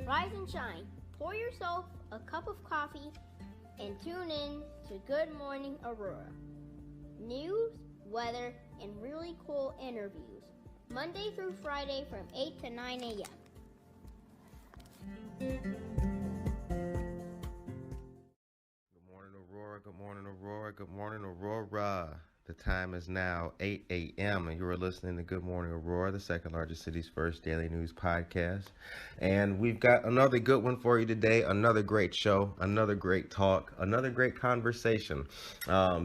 Rise and shine. Pour yourself a cup of coffee and tune in to Good Morning Aurora. News, weather, and really cool interviews. Monday through Friday from 8 to 9 a.m. Good morning, Aurora. Good morning, Aurora. Good morning, Aurora. The time is now 8 a.m. and you are listening to Good Morning Aurora, the second largest city's first daily news podcast. And we've got another good one for you today. Another great show, another great talk, another great conversation.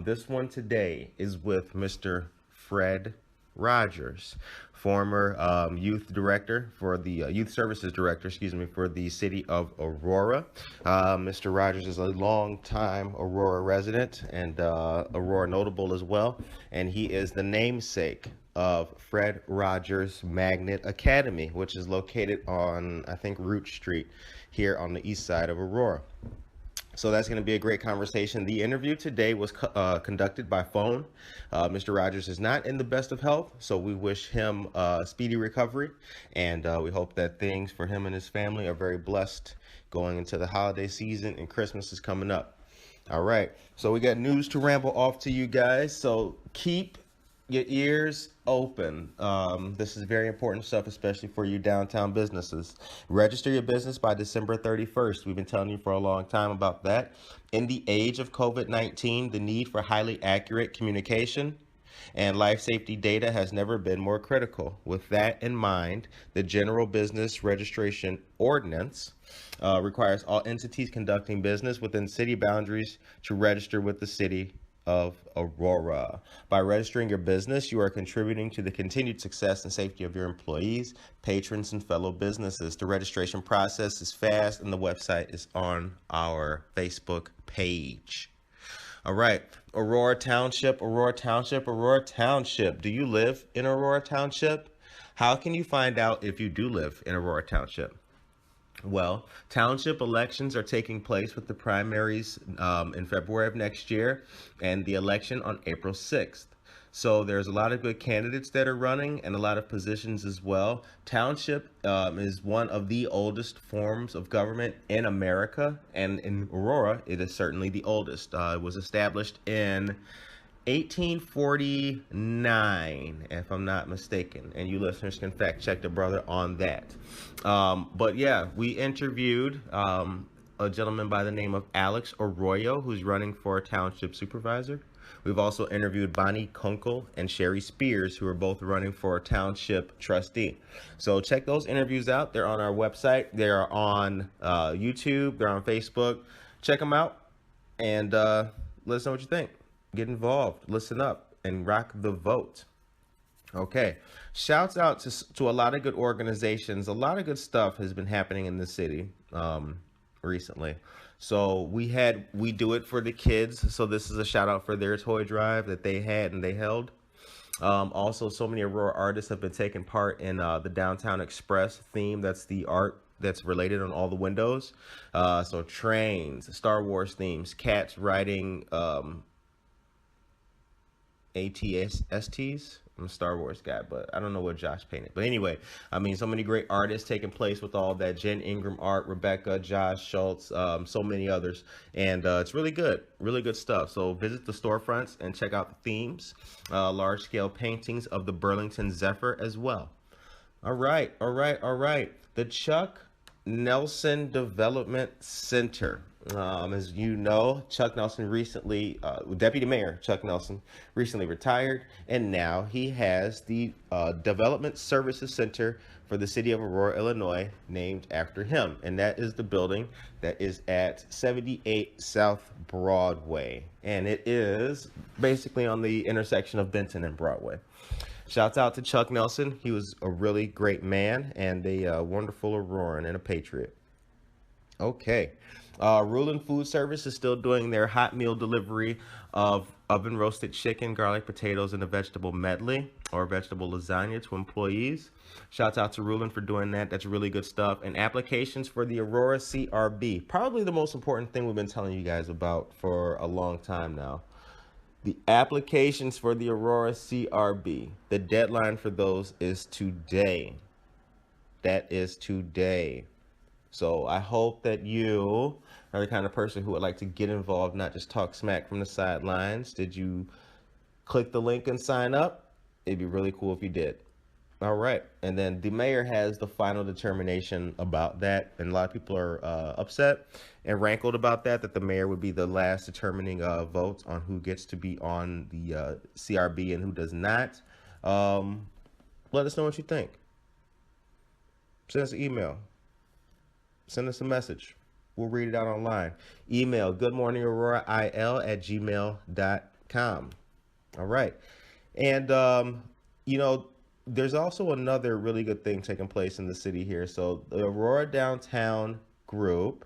This one today is with Mr. Fred Rodgers, former youth director for the youth services director, for the City of Aurora. Mr. Rodgers is a long-time Aurora resident and Aurora notable as well, and he is the namesake of Fred Rodgers Magnet Academy, which is located on, I think, Root Street here on the east side of Aurora. So that's going to be a great conversation. The interview today was conducted by phone. Mr. Rodgers is not in the best of health, so we wish him speedy recovery, and we hope that things for him and his family are very blessed going into the holiday season, and Christmas is coming up. All right, so we got news to ramble off to you guys, so keep your ears open. This is very important stuff, especially for you downtown businesses. Register your business by December 31st. We've been telling you for a long time about that. In the age of COVID-19, the need for highly accurate communication and life safety data has never been more critical. With that in mind, the General Business Registration Ordinance requires all entities conducting business within city boundaries to register with the City of Aurora. By registering your business, you are contributing to the continued success and safety of your employees, patrons, and fellow businesses. The registration process is fast, and the website is on our Facebook page. All right, Aurora Township, Aurora Township, Aurora Township. Do you live in Aurora Township? How can you find out if you do live in Aurora Township? Well, township elections are taking place with the primaries in February of next year and the election on April 6th. So there's a lot of good candidates that are running and a lot of positions as well. Township is one of the oldest forms of government in America, and in Aurora, it is certainly the oldest. It was established in 1849, if I'm not mistaken, and you listeners can fact check the brother on that. But yeah, we interviewed a gentleman by the name of Alex Arroyo, who's running for township supervisor. We've also interviewed Bonnie Kunkel and Sherry Spears, who are both running for township trustee. So check those interviews out. They're on our website. They're on YouTube. They're on Facebook. Check them out and let us know what you think. Get involved, listen up, and rock the vote. Okay, shouts out to a lot of good organizations. A lot of good stuff has been happening in the city recently. So we do it for the kids. So this is a shout out for their toy drive that they had and they held. Also, so many Aurora artists have been taking part in the Downtown Express theme. That's the art that's related on all the windows. So trains, Star Wars themes, cats riding ATSTs. I'm a Star Wars guy, but I don't know what Josh painted. But anyway, I mean, so many great artists taking place with all that. Jen Ingram art, Rebecca, Josh Schultz, so many others. And it's really good stuff. So visit the storefronts and check out the themes, large-scale paintings of the Burlington Zephyr as well. All right. The Chuck Nelson Development Center. As you know, Chuck Nelson recently, Deputy Mayor Chuck Nelson recently retired, and now he has the Development Services Center for the City of Aurora, Illinois, named after him. And that is the building that is at 78 South Broadway. And it is basically on the intersection of Benton and Broadway. Shouts out to Chuck Nelson. He was a really great man and a wonderful Auroran and a patriot. Okay. Rulin Food Service is still doing their hot meal delivery of oven roasted chicken, garlic potatoes, and a vegetable medley or vegetable lasagna to employees. Shouts out to Rulin for doing that. That's really good stuff. And applications for the Aurora CRB. Probably the most important thing we've been telling you guys about for a long time now. The applications for the Aurora CRB. The deadline for those is today. That is today. So I hope that you are the kind of person who would like to get involved, not just talk smack from the sidelines. Did you click the link and sign up? It'd be really cool if you did. All right. And then the mayor has the final determination about that. And a lot of people are upset and rankled about that the mayor would be the last determining vote on who gets to be on the CRB and who does not. Let us know what you think. Send us an email. Send us a message. We'll read it out online. Email goodmorningaurora@gmail.com. All right. And, there's also another really good thing taking place in the city here. So the Aurora Downtown Group,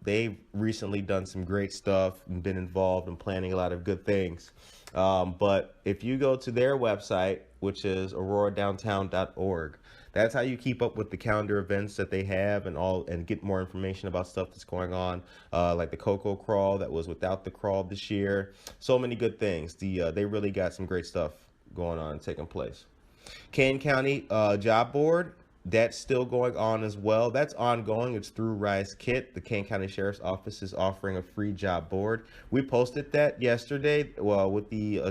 they've recently done some great stuff and been involved in planning a lot of good things. But if you go to their website, which is auroradowntown.org, that's how you keep up with the calendar events that they have and get more information about stuff that's going on, like the Cocoa Crawl that was without the crawl this year. So many good things. They really got some great stuff going on and taking place. Kane County Job Board, that's still going on as well. That's ongoing. It's through Rise Kit. The Kane County Sheriff's Office is offering a free job board. We posted that yesterday. Well, with the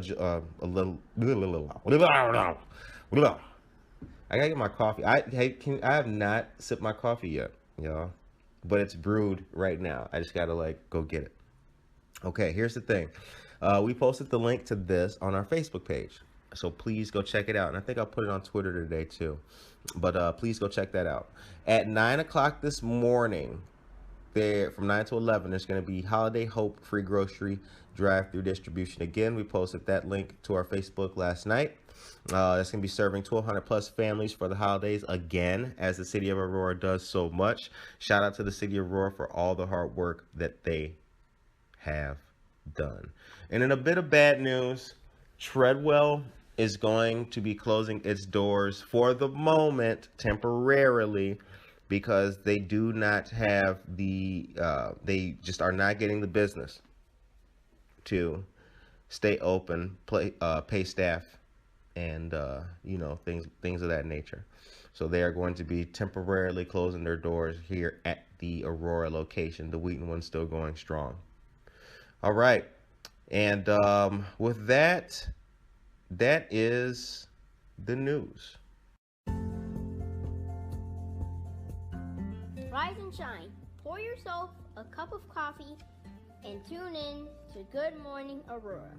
I gotta get my coffee. I have not sipped my coffee yet, y'all, but it's brewed right now. I just gotta go get it. Okay, here's the thing. We posted the link to this on our Facebook page, so please go check it out. And I think I'll put it on Twitter today too. But please go check that out. At 9 o'clock this morning, from 9 to 11, there's going to be Holiday Hope free grocery drive-through distribution. Again, we posted that link to our Facebook last night. That's going to be serving 1,200 plus families for the holidays again, as the City of Aurora does so much. Shout out to the City of Aurora for all the hard work that they have done. And in a bit of bad news, Treadwell is going to be closing its doors for the moment, temporarily, because they do not have they just are not getting the business to stay open, pay staff, and things of that nature. So they are going to be temporarily closing their doors here at the Aurora location. The Wheaton one's still going strong. All right, and with that is the news. Rise and shine. Pour yourself a cup of coffee and tune in to Good Morning Aurora.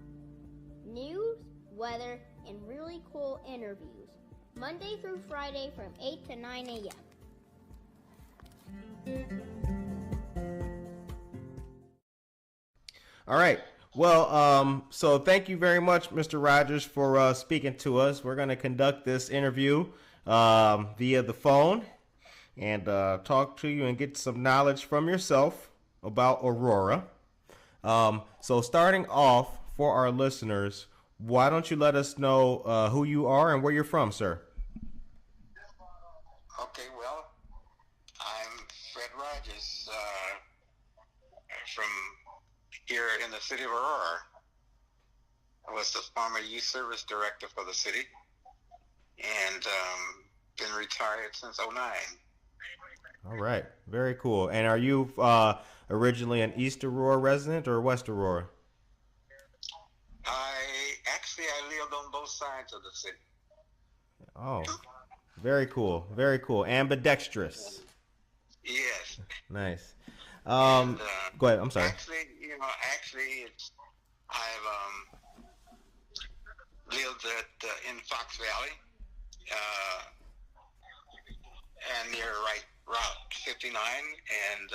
News, weather, and really cool interviews. Monday through Friday from 8 to 9 a.m. All right. Well, so thank you very much, Mr. Rodgers, for speaking to us. We're going to conduct this interview via the phone and talk to you and get some knowledge from yourself about Aurora. So starting off, for our listeners, why don't you let us know who you are and where you're from, sir? Okay, well, I'm Fred Rodgers from here in the City of Aurora. I was the former youth service director for the city and been retired since '09. All right. Very cool. And are you originally an East Aurora resident or West Aurora? I lived on both sides of the city. Oh, very cool. Very cool. Ambidextrous. Yes. Nice. And, go ahead. I'm sorry. Actually, I've lived in Fox Valley, and near Route 59, and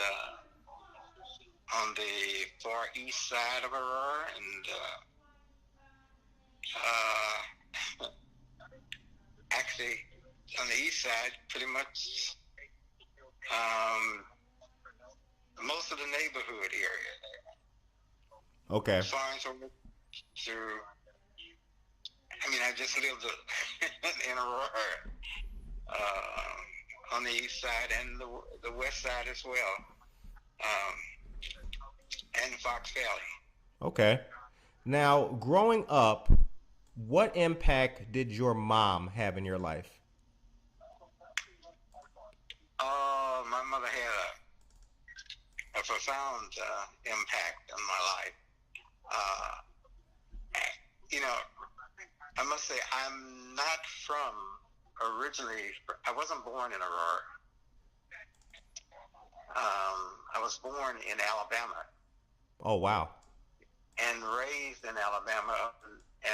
on the far east side of Aurora, and actually on the east side, pretty much most of the neighborhood area. Okay. As far as through, I just lived in Aurora on the east side and the west side as well, and Fox Valley. Okay. Now, growing up, what impact did your mom have in your life? My profound impact on my life. You know, I must say I'm not originally. I wasn't born in Aurora. I was born in Alabama. Oh, wow. And raised in Alabama,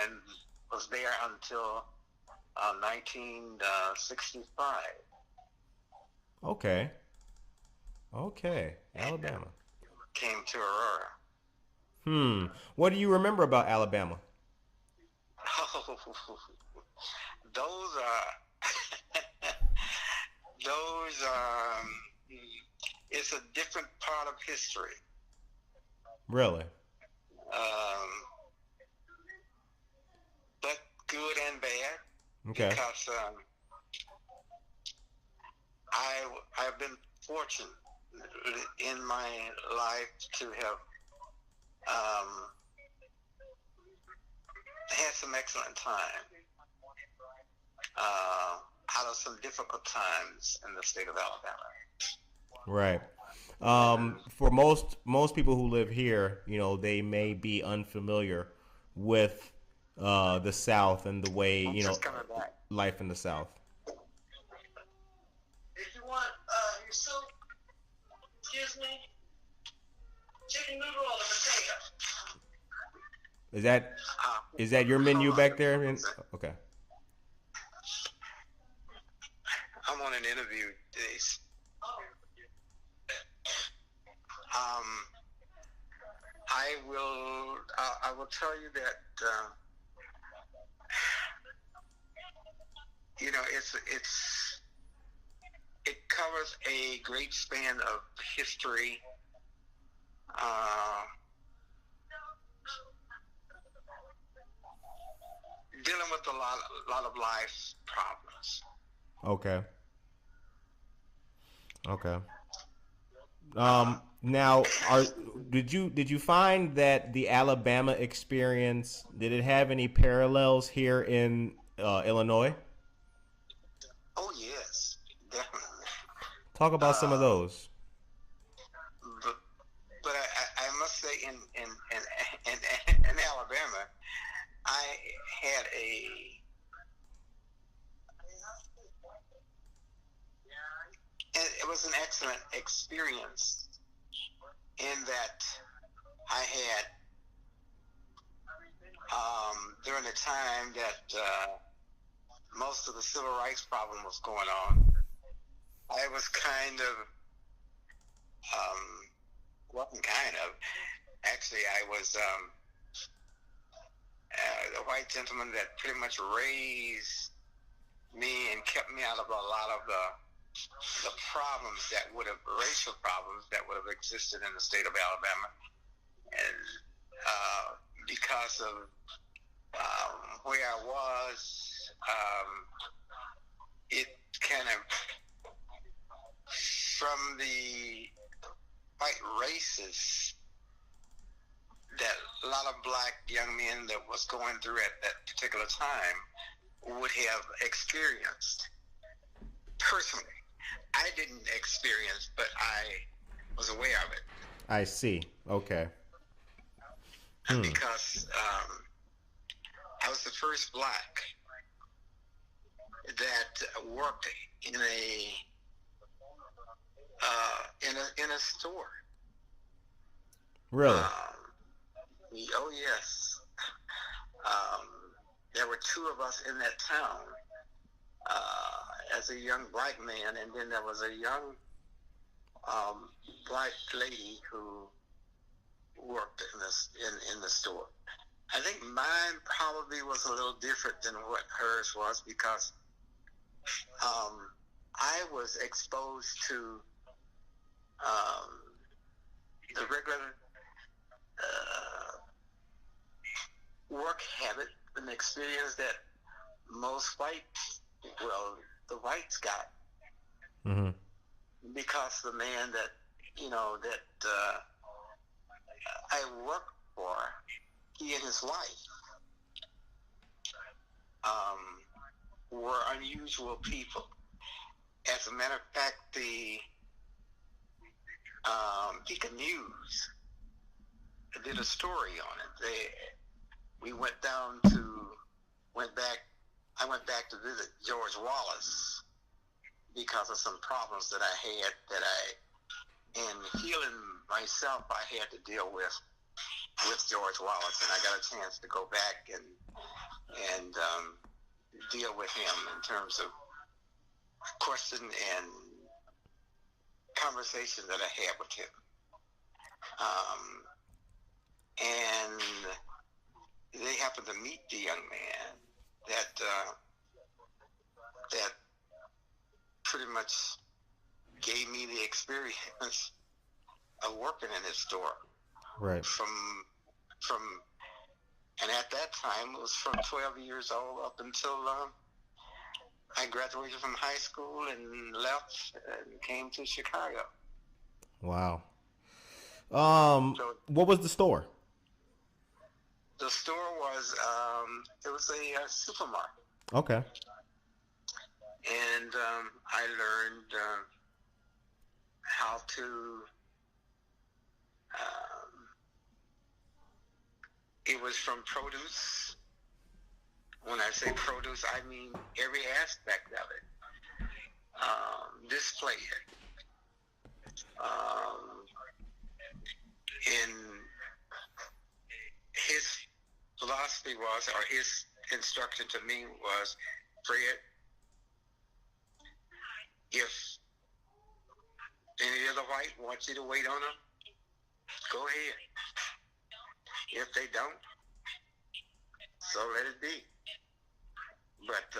and was there until 1965. Okay. Alabama. Came to Aurora. What do you remember about Alabama? Oh, those it's a different part of history. Really? But good and bad. Okay. Because I've been fortunate in my life to have had some excellent time out of some difficult times in the state of Alabama. Right. For most people who live here, they may be unfamiliar with the South and the way, life in the South. If you want your soup, excuse me, chicken noodle or the potato. Is that your menu back there? Okay. I'm on an interview today. I will tell you that it covers a great span of history. Dealing with a lot of life's problems. Okay. Now, did you find that the Alabama experience, did it have any parallels here in Illinois? Oh yes, definitely. Talk about some of those. But I must say in Alabama, I had it was an excellent experience in that I had during the time that most of the civil rights problem was going on. I was actually I was a white gentleman that pretty much raised me and kept me out of a lot of the racial problems that would have existed in the state of Alabama. And because of where I was, it kind of, from the white races that a lot of black young men that was going through at that particular time would have experienced personally. I didn't experience, but I was aware of it. I see. Okay. Because I was the first black that worked in a store. Really? Oh yes. There were two of us in that town as a young black man, and then there was a young black lady who worked in the store. I think mine probably was a little different than what hers was, because I was exposed to the regular work habit and experience that most the whites got. Mm-hmm. Because the man that I worked for, he and his wife were unusual people. As a matter of fact, Beacon News did a story on it. We went back. I went back to visit George Wallace because of some problems that I had in healing myself, I had to deal with George Wallace, and I got a chance to go back and deal with him in terms of question and conversation that I had with him. And they happened to meet the young man that pretty much gave me the experience of working in his store. Right. And at that time, it was from 12 years old up until I graduated from high school and left and came to Chicago. Wow. So what was the store? the store was it was a supermarket. Okay. And I learned how to. It was from produce. When I say produce, I mean every aspect of it. Display it. And his philosophy was, or his instruction to me was, Fred, if any other white wants you to wait on them, go ahead. If they don't, so let it be. But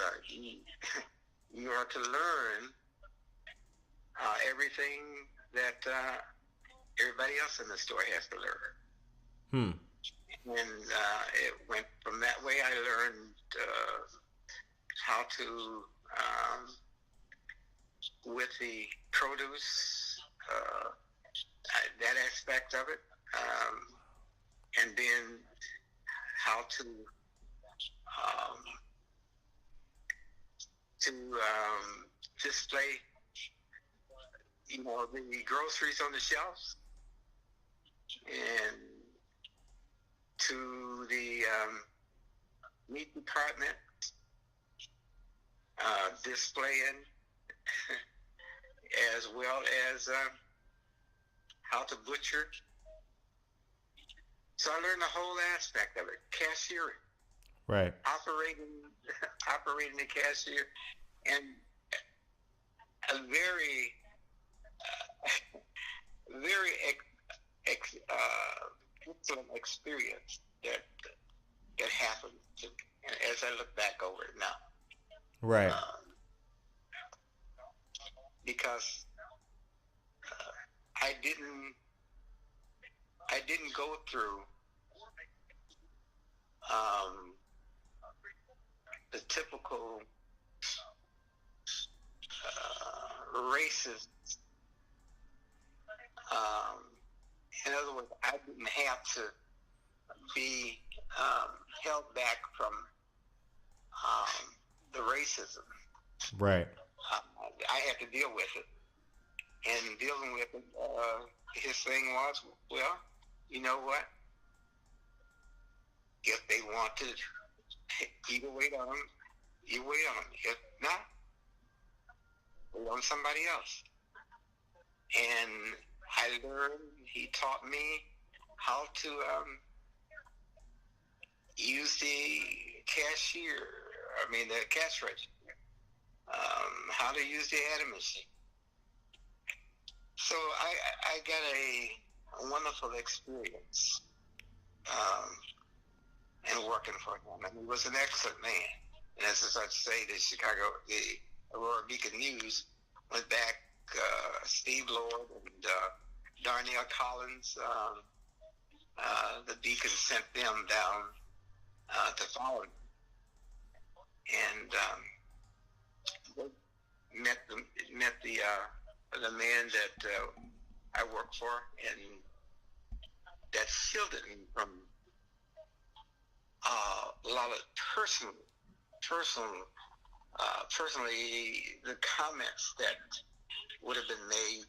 you are to learn everything that everybody else in the store has to learn. And it went from that way. I learned how to, with the produce, that aspect of it, and then how to display, the groceries on the shelves, and to the meat department, displaying as well as how to butcher. So I learned the whole aspect of it, cashiering, right, operating the cashier, and a very, very excellent experience that happened to me, as I look back over it now. Right. Because I didn't go through the typical racist. In other words, I didn't have to be held back from the racism. Right. I had to deal with it. And dealing with it, his thing was, well, you know what? If they wanted you to wait on them, you wait on them. If not, wait on somebody else. And I learned, he taught me how to use the cash register, how to use the adding machine. So I got a wonderful experience in working for him, and he was an excellent man. And as I say, the Aurora Beacon News went back. Steve Lord and Darnell Collins, the Beacon sent them down to follow him, and met the man that I work for, and that shielded me from a lot of personally the comments that would have been made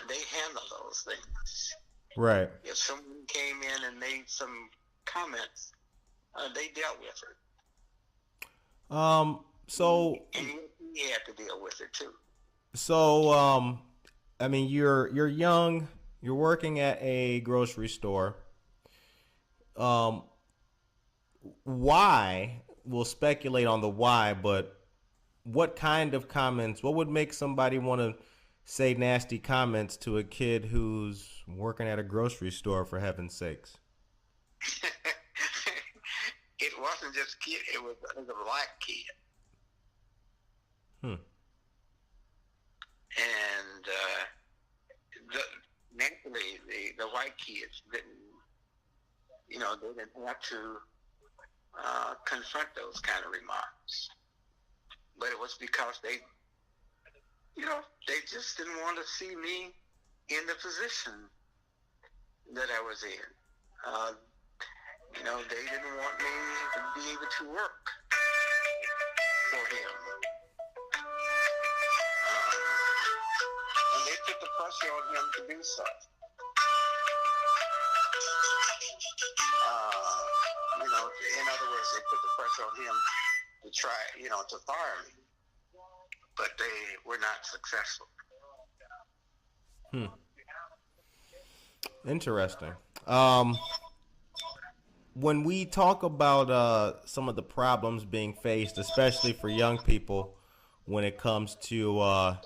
they handle those things. Right. If someone came in and made some comments, they dealt with it. So And he had to deal with it too. so I mean, you're young. You're working at a grocery store. Um, why? We'll speculate on the why, but what kind of comments? What would make somebody want to say nasty comments to a kid who's working at a grocery store? For heaven's sakes. It wasn't just kid; it was a black kid. And naturally, the white kids didn't, they didn't have to confront those kind of remarks. But it was because they just didn't want to see me in the position that I was in. They didn't want me to be able to work for him. And they put the pressure on him to do so. In other words, they put the pressure on him to try, to fire me. But they were not successful. Interesting. When we talk about some of the problems being faced, especially for young people, when it comes to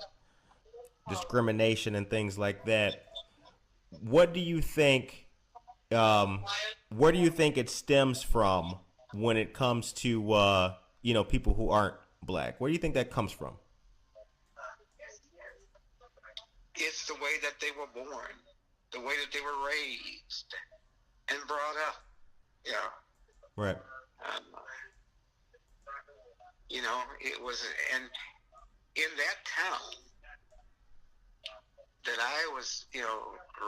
discrimination and things like that, what do you think? Where do you think it stems from when it comes to people who aren't black? Where do you think that comes from? It's the way that they were born, the way that they were raised and brought up. Right. It was, and in that town that I was,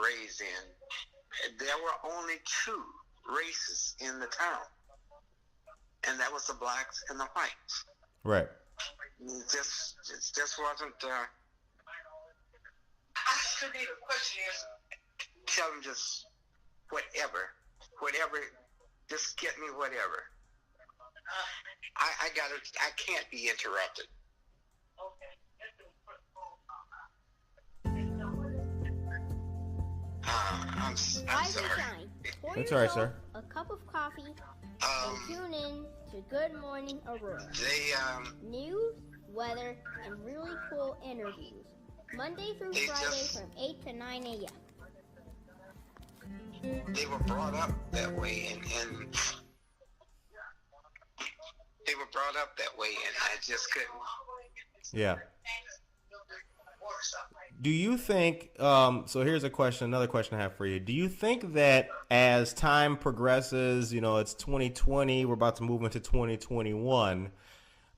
raised in, there were only two races in the town, and that was the blacks and the whites. Right. It just wasn't. I still need a question. Tell them just whatever, just get me whatever. I can't be interrupted. I'm sorry. Pour That's all right, yourself sir. a cup of coffee and tune in to Good Morning Aurora. News, weather, and really cool interviews. Monday through Friday from 8 to 9 a.m. They were brought up that way, and they were brought up that way, and I just couldn't. Yeah. Do you think, so here's another question I have for you. Do you think that as time progresses, it's 2020, we're about to move into 2021,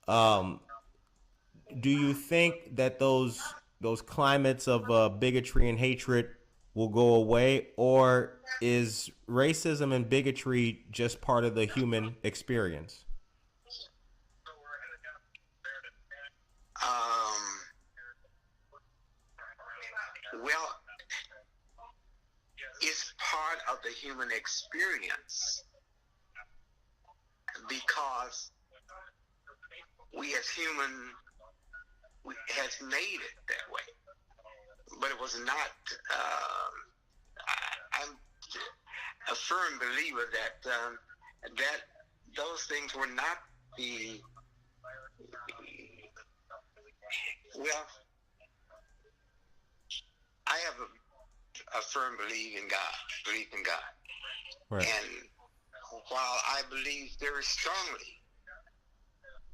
do you think that those climates of bigotry and hatred will go away, or is racism and bigotry just part of the human experience? Well, it's part of the human experience because we as human has made it that way. But it was not, I'm a firm believer that those things were not I have a firm belief in God. Right. And while I believe very strongly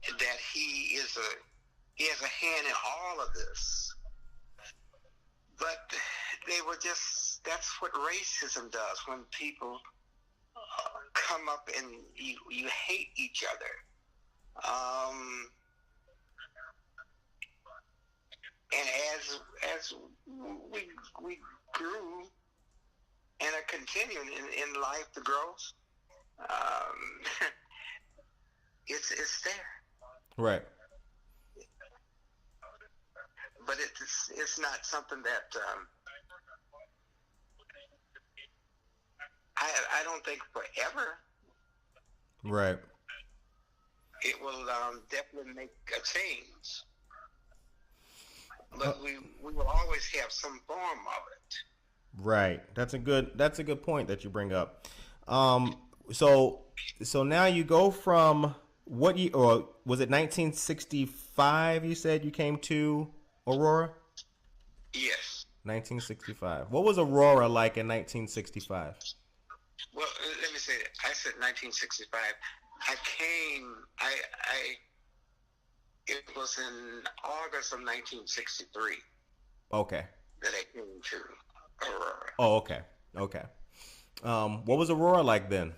that he has a hand in all of this, but that's what racism does when people come up and you hate each other. And as we grew and are continuing in life, the growth, it's there. Right. But but it's not something that I don't think forever. Right. It will definitely make a change, but we will always have some form of it. Right. That's a good point that you bring up. So now you go from what year, or was it 1965? You said you came to Aurora. Yes. 1965. What was Aurora like in 1965? Well, let me say that. I said 1965. I came. It was in August of 1963 Okay. that I came to Aurora. Oh, okay. Okay. What was Aurora like then?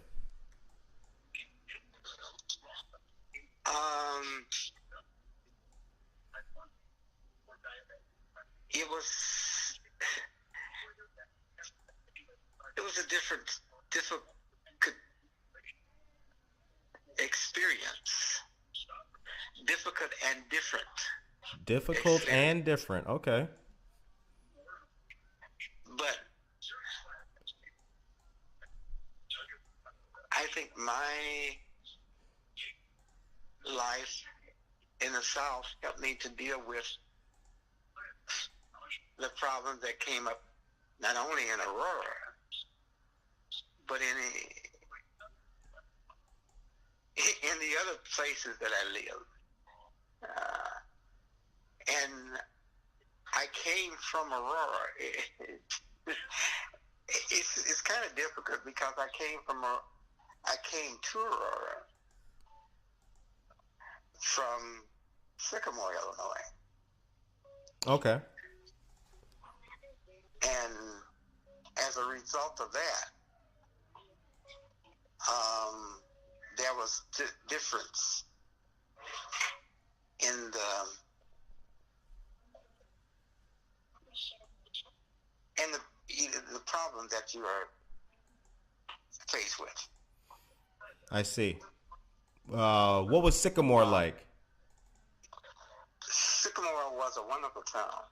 It was a difficult experience. Difficult and different. Difficult experience. and different. Okay. But I think my life in the South helped me to deal with the problems that came up not only in Aurora, but in the other places that I lived. And I came from Aurora. It's kind of difficult because I came to Aurora from Sycamore, Illinois. Okay. And as a result of that, there was difference in the problem that you are faced with. I see. What was Sycamore like? Sycamore was a wonderful town.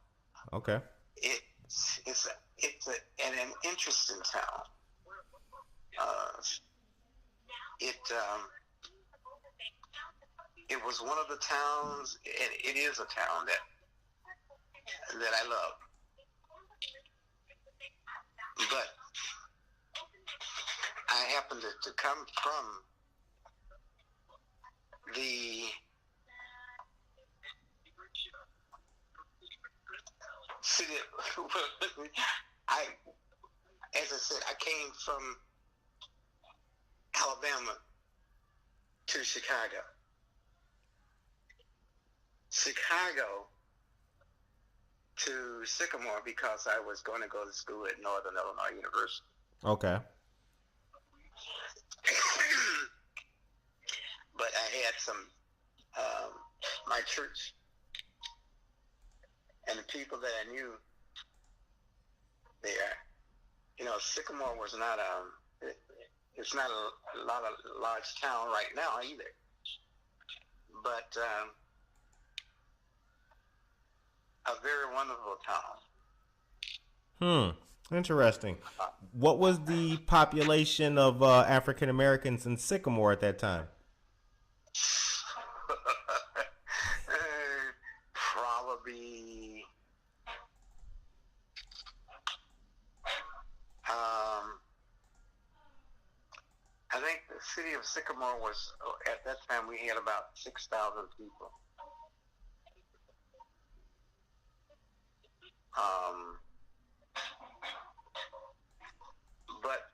Okay. It's an interesting town. It was one of the towns, and it is a town that I love. But I happen to come from the city. As I said, I came from Alabama to Chicago. Chicago to Sycamore because I was going to go to school at Northern Illinois University. Okay. But I had some, my church and the people that I knew there. Sycamore was not it's not a large town right now either. But a very wonderful town. Interesting. What was the population of African Americans in Sycamore at that time? Probably I think the city of Sycamore was, at that time we had about 6,000 people. But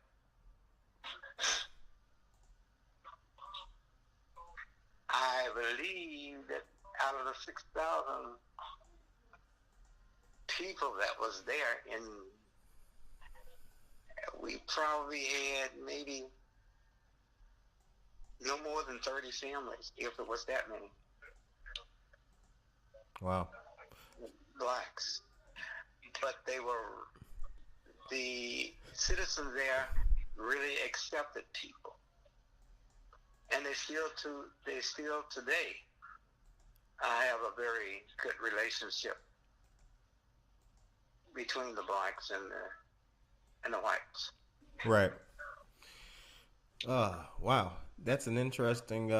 I believe that out of the 6,000 people that was there, and we probably had maybe no more than 30 families, if it was that many. Wow. Blacks. But the citizens there really accepted people. And they still today, I have a very good relationship between the blacks and the whites. Right. Wow. That's an interesting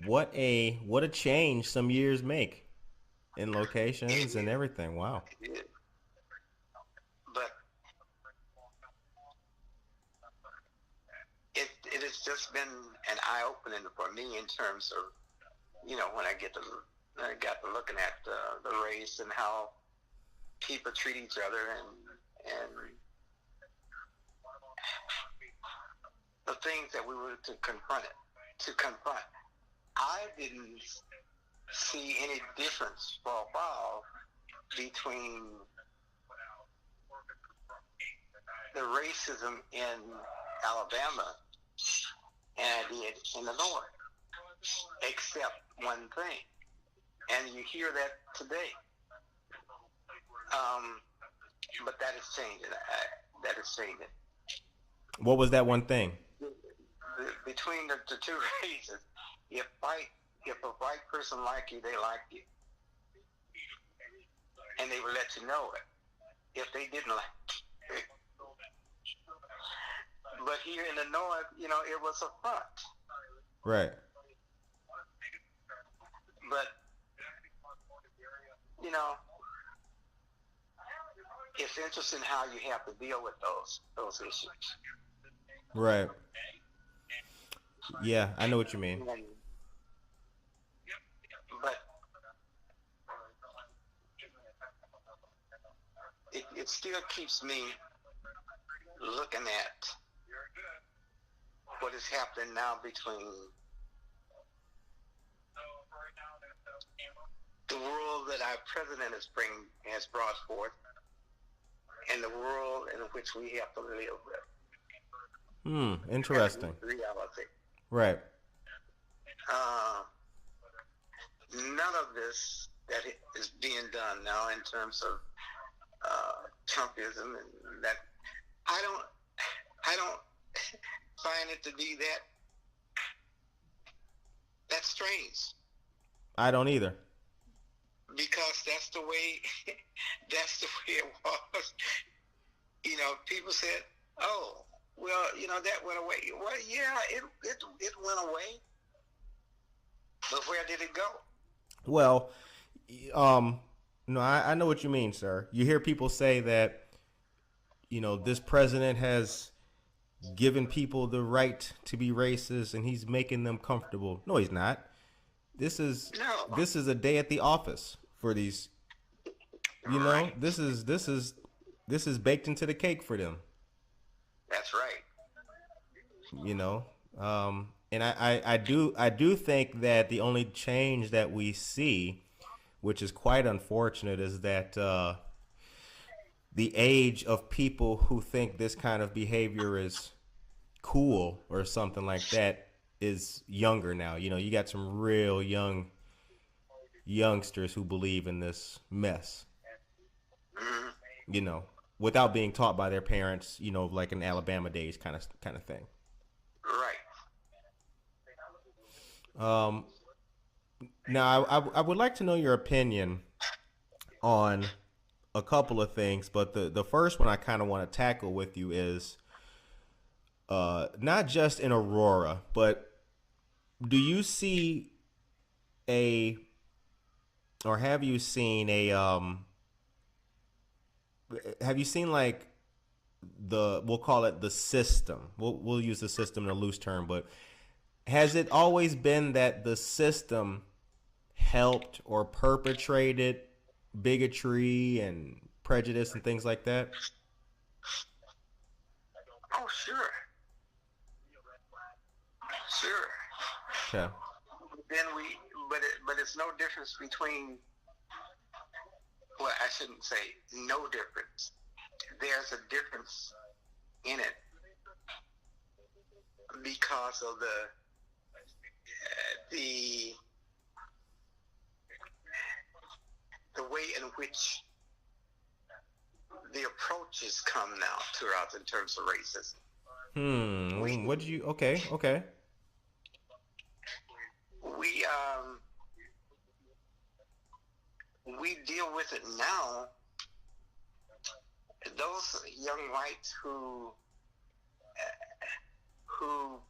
what a change some years make in locations and everything. Wow. But it has just been an eye opening for me in terms of, when I got to looking at the race and how people treat each other and the things that we were to confront. I didn't see any difference for a while between the racism in Alabama and I did in the North, except one thing. And you hear that today. But that is changing. That is changing. What was that one thing? Between the two races, if a white person like you, they like you, and they will let you know it. If they didn't like you. But here in the North, it was a front. Right. But, it's interesting how you have to deal with those issues. Right. Yeah, I know what you mean. But it still keeps me looking at what is happening now between the world that our president has brought forth and the world in which we have to live with. Interesting. Reality. Right. None of this that is being done now in terms of Trumpism and that, I don't find it to be that's strange. I don't either. Because that's the way it was. People said, "Oh, well, that went away." Well, yeah, it went away. But where did it go? Well, no, I know what you mean, sir. You hear people say that, this president has given people the right to be racist and he's making them comfortable. No, he's not. This is a day at the office for these. Right. This is baked into the cake for them. That's right. And I do think that the only change that we see, which is quite unfortunate, is that the age of people who think this kind of behavior is cool or something like that is younger now. You got some real youngsters who believe in this mess. Mm-hmm. Without being taught by their parents, like in Alabama days kind of thing. Right. Now I would like to know your opinion on a couple of things, but the first one I kind of want to tackle with you is not just in Aurora, but do you see have you seen like we'll call it the system. We'll use the system in a loose term, but has it always been that the system helped or perpetrated bigotry and prejudice and things like that? Oh, sure. Okay. But it's no difference between. Well, I shouldn't say no difference. There's a difference in it because of the way in which the approaches come now throughout in terms of racism. Okay. We deal with it now those young whites who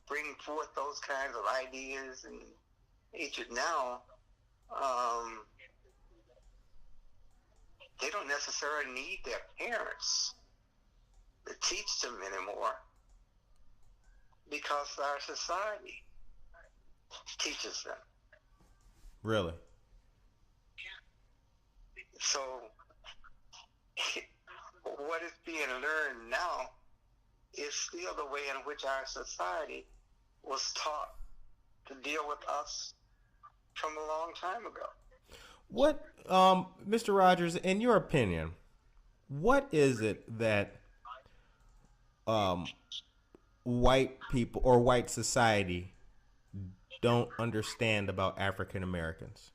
bring forth those kinds of ideas and hatred now, they don't necessarily need their parents to teach them anymore, because our society teaches them. Really? So what is being learned now is still the way in which our society was taught to deal with us from a long time ago. What, Mr. Rodgers, in your opinion, what is it that white people or white society don't understand about African Americans?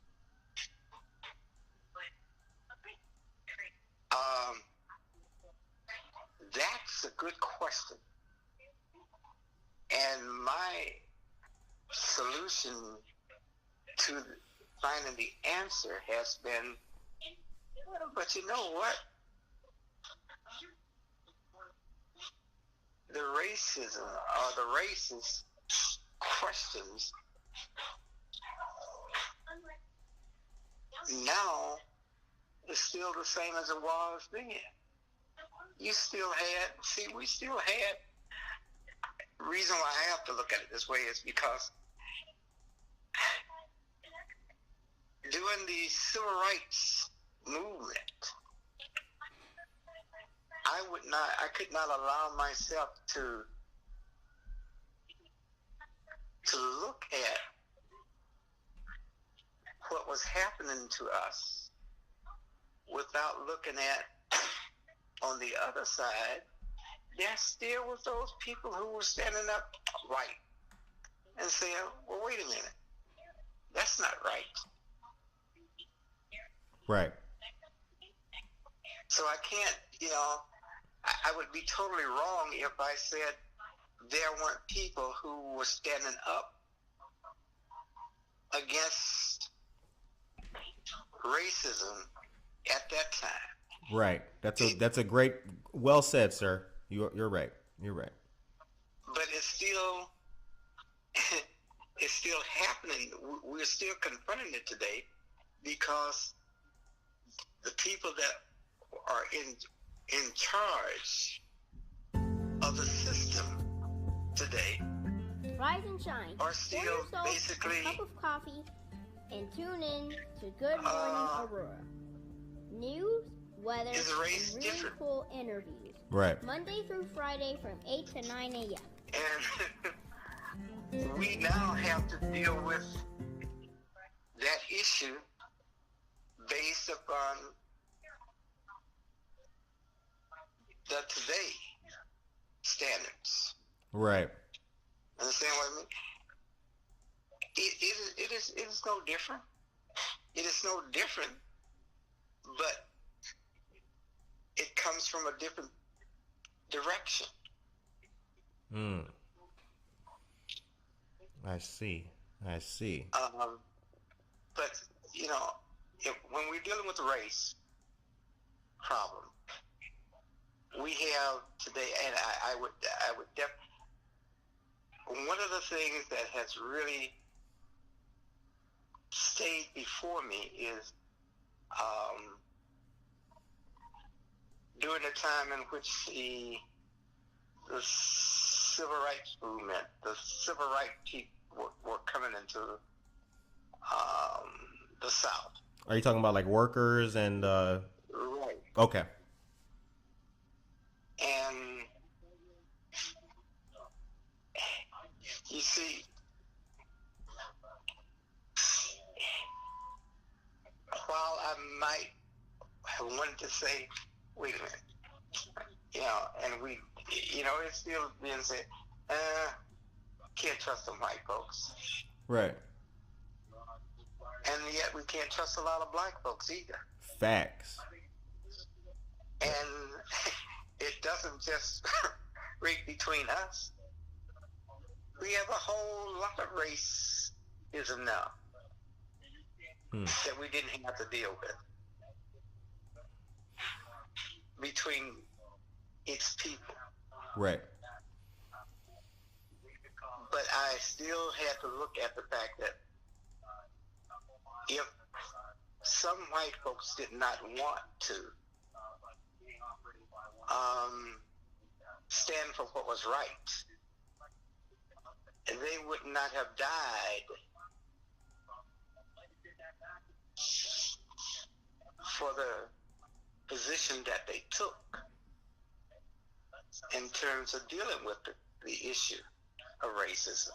That's a good question. And my solution to finding the answer has been, but you know what? The racism or the racist questions now is still the same as it was then. We still had, reason why I have to look at it this way is because during the civil rights movement, I could not allow myself to look at what was happening to us without looking at, on the other side, there still was those people who were standing up right and saying, well, wait a minute, that's not right. Right. So I can't, I would be totally wrong if I said there weren't people who were standing up against racism at that time. Right. That's a great, well said, sir. You're right. You're right. But it's still happening. We're still confronting it today because the people that are in charge of the system today Rise and shine. are Pour still yourself basically a cup of coffee and tune in to Good Morning Aurora. News, weather, is and raised really different. cool interviews. Right. Monday through Friday from 8 to 9 a.m. And we now have to deal with that issue based upon the today standards. Right. Understand what I mean? It is no different. It is no different, but it comes from a different direction. I see. But when we're dealing with the race problem, we have today, and I would one of the things that has really stayed before me is during the time in which the civil rights movement, the civil rights people were coming into the South. Are you talking about like workers and? Right. Okay. And you see, while I might have wanted to say, wait a minute, and we, it's still being said, can't trust them white folks. Right. And yet we can't trust a lot of black folks either. Facts. And it doesn't just read between us. We have a whole lot of racism now that we didn't have to deal with between its people. Right. But I still had to look at the fact that if some white folks did not want to stand for what was right, they would not have died for the position that they took in terms of dealing with the issue of racism.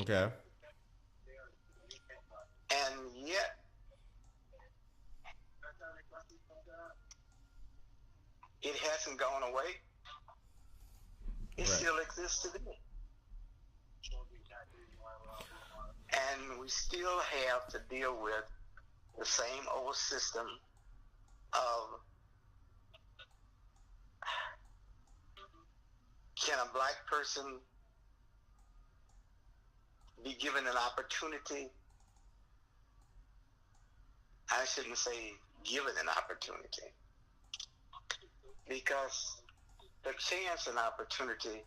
Okay. And yet, it hasn't gone away. It still exists today. And we still have to deal with the same old system of, can a black person be given an opportunity? I shouldn't say given an opportunity, because the chance and opportunity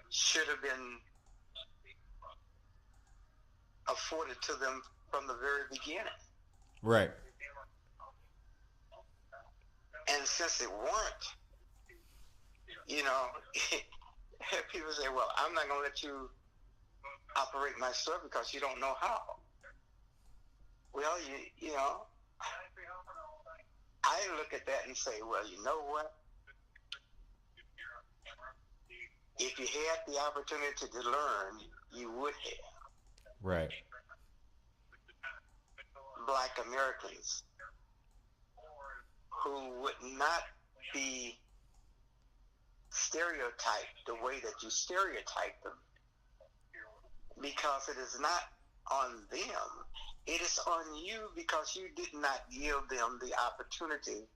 should have been afforded to them from the very beginning. Right. And since it weren't, you know, people say, well, I'm not going to let you operate my store because you don't know how. Well, you know, I look at that and say, well, you know what? If you had the opportunity to learn, you would have. Right. Black Americans who would not be stereotyped the way that you stereotype them, because it is not on them, it is on you, because you did not give them the opportunity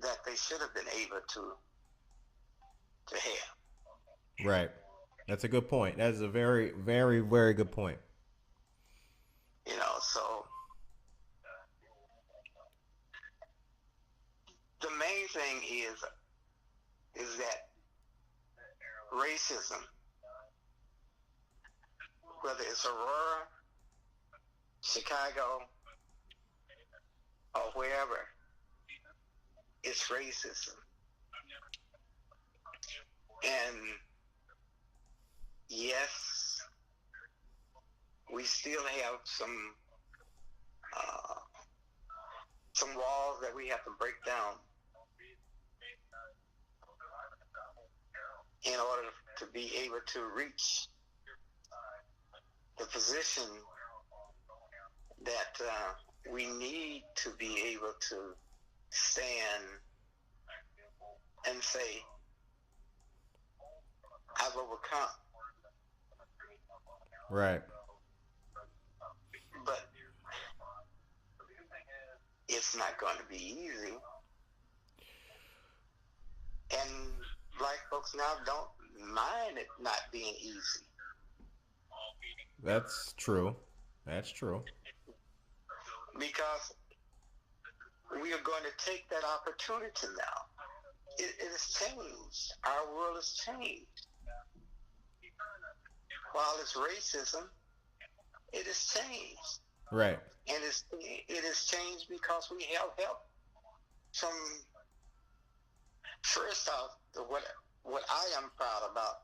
that they should have been able to have. Right. That's a good point. That is a very, very, very good point. You know, so the main thing is that racism, whether it's Aurora, Chicago, or wherever, it's racism. And yes, we still have some walls that we have to break down in order to be able to reach the position that we need to be able to stand and say, I've overcome. Right. But it's not going to be easy. And black folks now don't mind it not being easy. That's true. That's true. Because we are going to take that opportunity now. It has changed. Our world has changed. While it's racism, it has changed. Right. And it has changed because we have help from, first off, what I am proud about,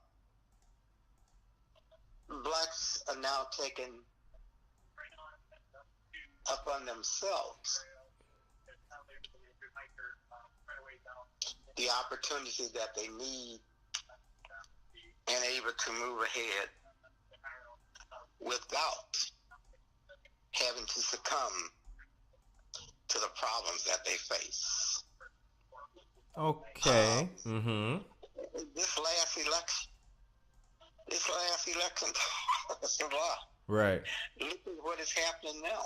blacks are now taking upon themselves the opportunity that they need and able to move ahead without having to succumb to the problems that they face. Okay. This last election taught us a lot. Right. Look at what is happening now.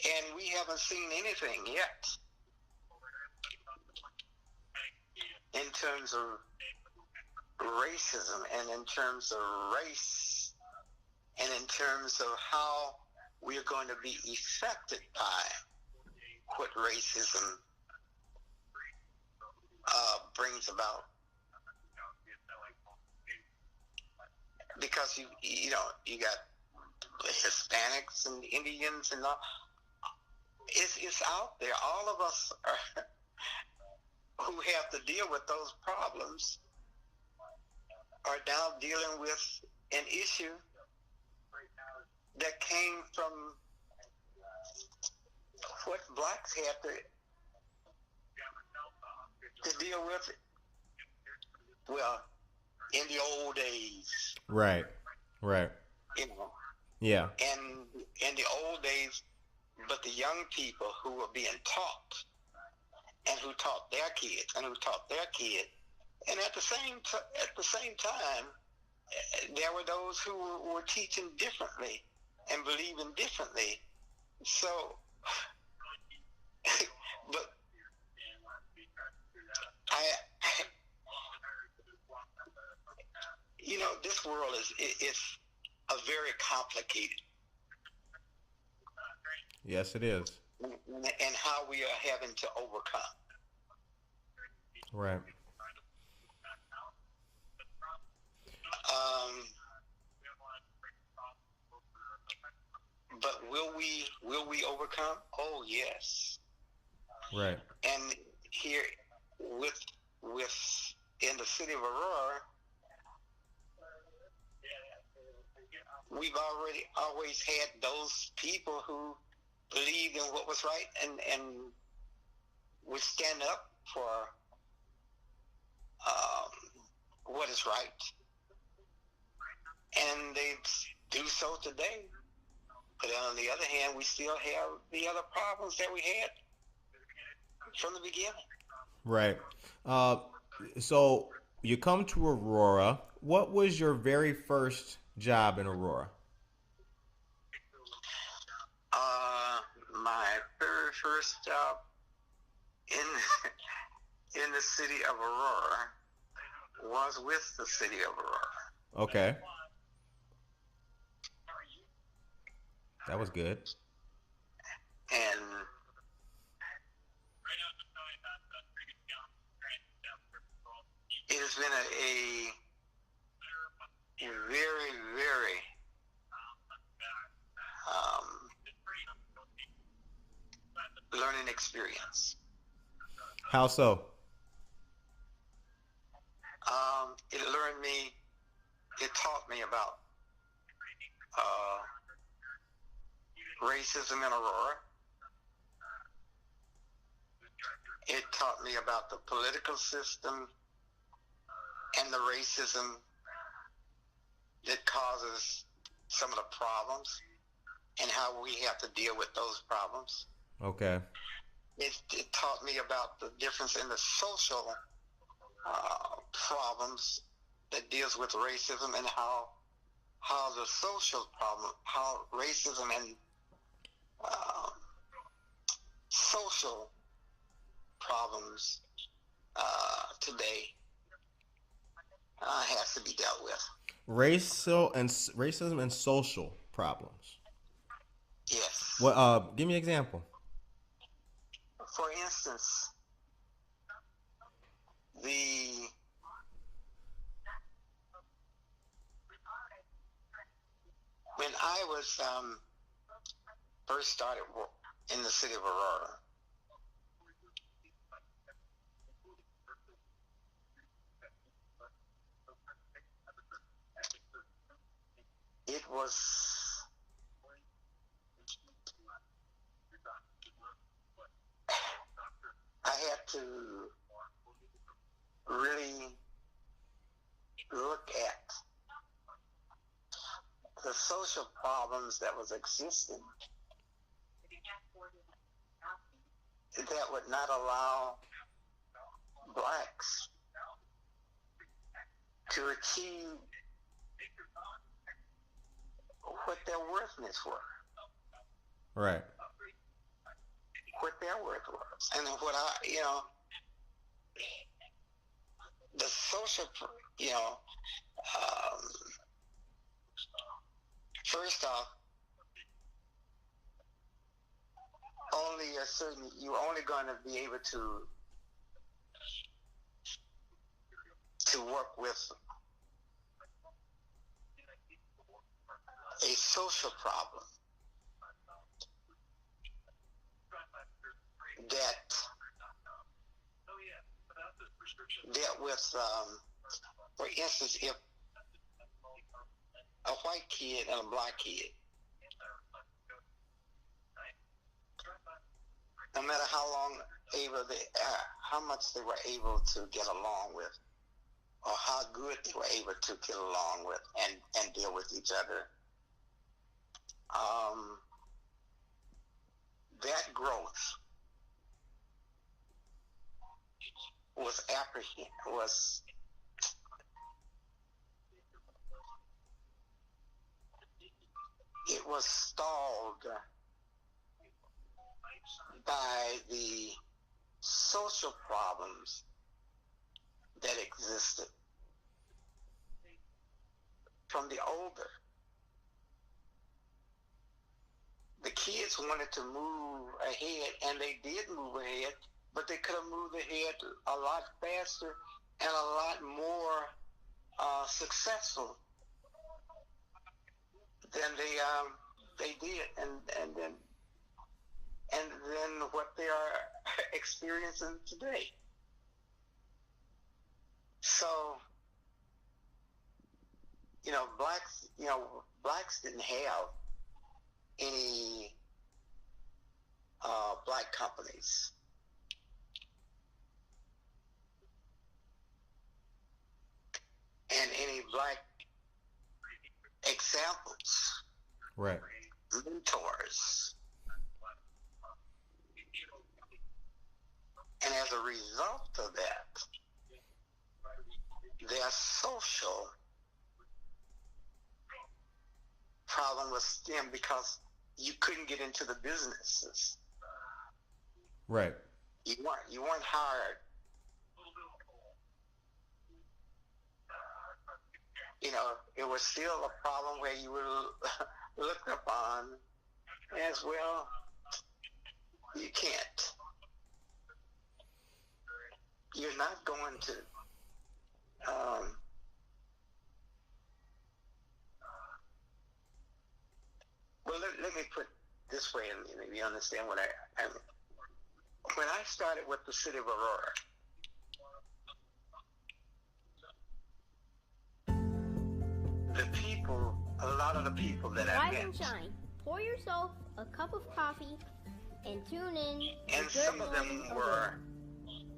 And we haven't seen anything yet in terms of racism and in terms of race and in terms of how we are going to be affected by what racism brings about, because you got Hispanics and Indians and all. It's out there. All of us are, who have to deal with those problems are now dealing with an issue that came from what blacks had to deal with. Well, in the old days. Right. Yeah. And in the old days, but the young people who were being taught, and who taught their kids, and at the same time, there were those who were teaching differently and believing differently. So, but this world is a very complicated. Yes, it is. And how we are having to overcome. Right. But will we overcome? Oh, yes. Right. And here with in the city of Aurora, we've always had those people who believed in what was right and would stand up for what is right. And they do so today. But on the other hand, we still have the other problems that we had from the beginning. Right. So you come to Aurora. What was your very first job in Aurora? My very first job in the city of Aurora was with the city of Aurora. Okay. That was good. And it has been a very, very learning experience. How so? It taught me about racism in Aurora. It taught me about the political system and the racism that causes some of the problems and how we have to deal with those problems. Okay. It taught me about the difference in the social problems that deals with racism, and how the social problem, how racism and social problems today has to be dealt with. Racism and social problems. Yes. Well, give me an example. For instance, when I was first started in the city of Aurora, it was I had to really look at the social problems that was existing that would not allow blacks to achieve what their worthness were. Right. What their worth was. And what the social, first off, you're only going to be able to to work with a social problem that dealt with, for instance, if a white kid and a black kid, no matter how much they were able to get along with, or how good they were able to get along with and deal with each other, that growth was stalled by the social problems that existed from the older. The kids wanted to move ahead, and they did move ahead, but they could have moved ahead a lot faster and a lot more successful than they did, and then what they are experiencing today. So, blacks didn't have any black companies. And any black examples, right, mentors. And as a result of that, their social problem was stemmed because you couldn't get into the businesses. right. You weren't hired. It was still a problem where you were looked upon as, well, you can't. You're not going to well, let me put this way, and maybe you understand what I mean. When I started with the City of Aurora, a lot of the people that I met, Rise and shine. Pour yourself a cup of coffee and tune in to and Good some of them Morning were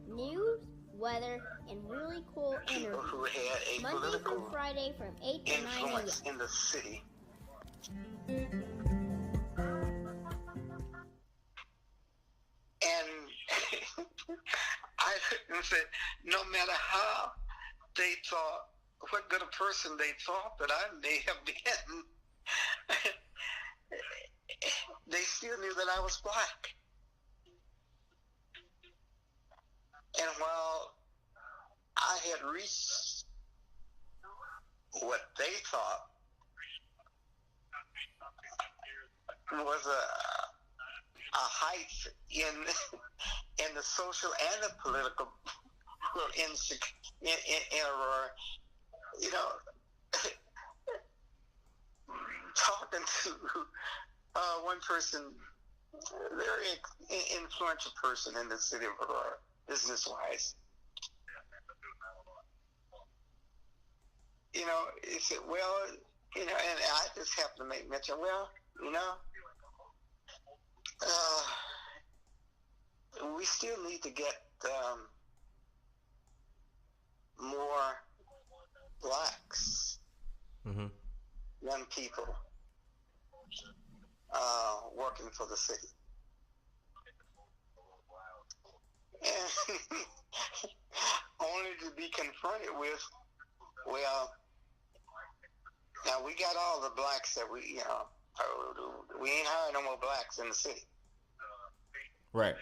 news, weather, and really cool people interviews. who had a Monday through political Friday from 8 to 9 a.m. influence in the city. And I said, no matter how they thought, what good a person they thought that I may have been, they still knew that I was black. And while I had reached what they thought was a height in the social and the political in Aurora, talking to one person, very influential person in the city of Aurora, business-wise. He said, well, and I just happened to make mention, well, we still need to get more blacks, young people, working for the city. And only to be confronted with, well, now we got all the blacks that we ain't hiring no more blacks in the city. Right.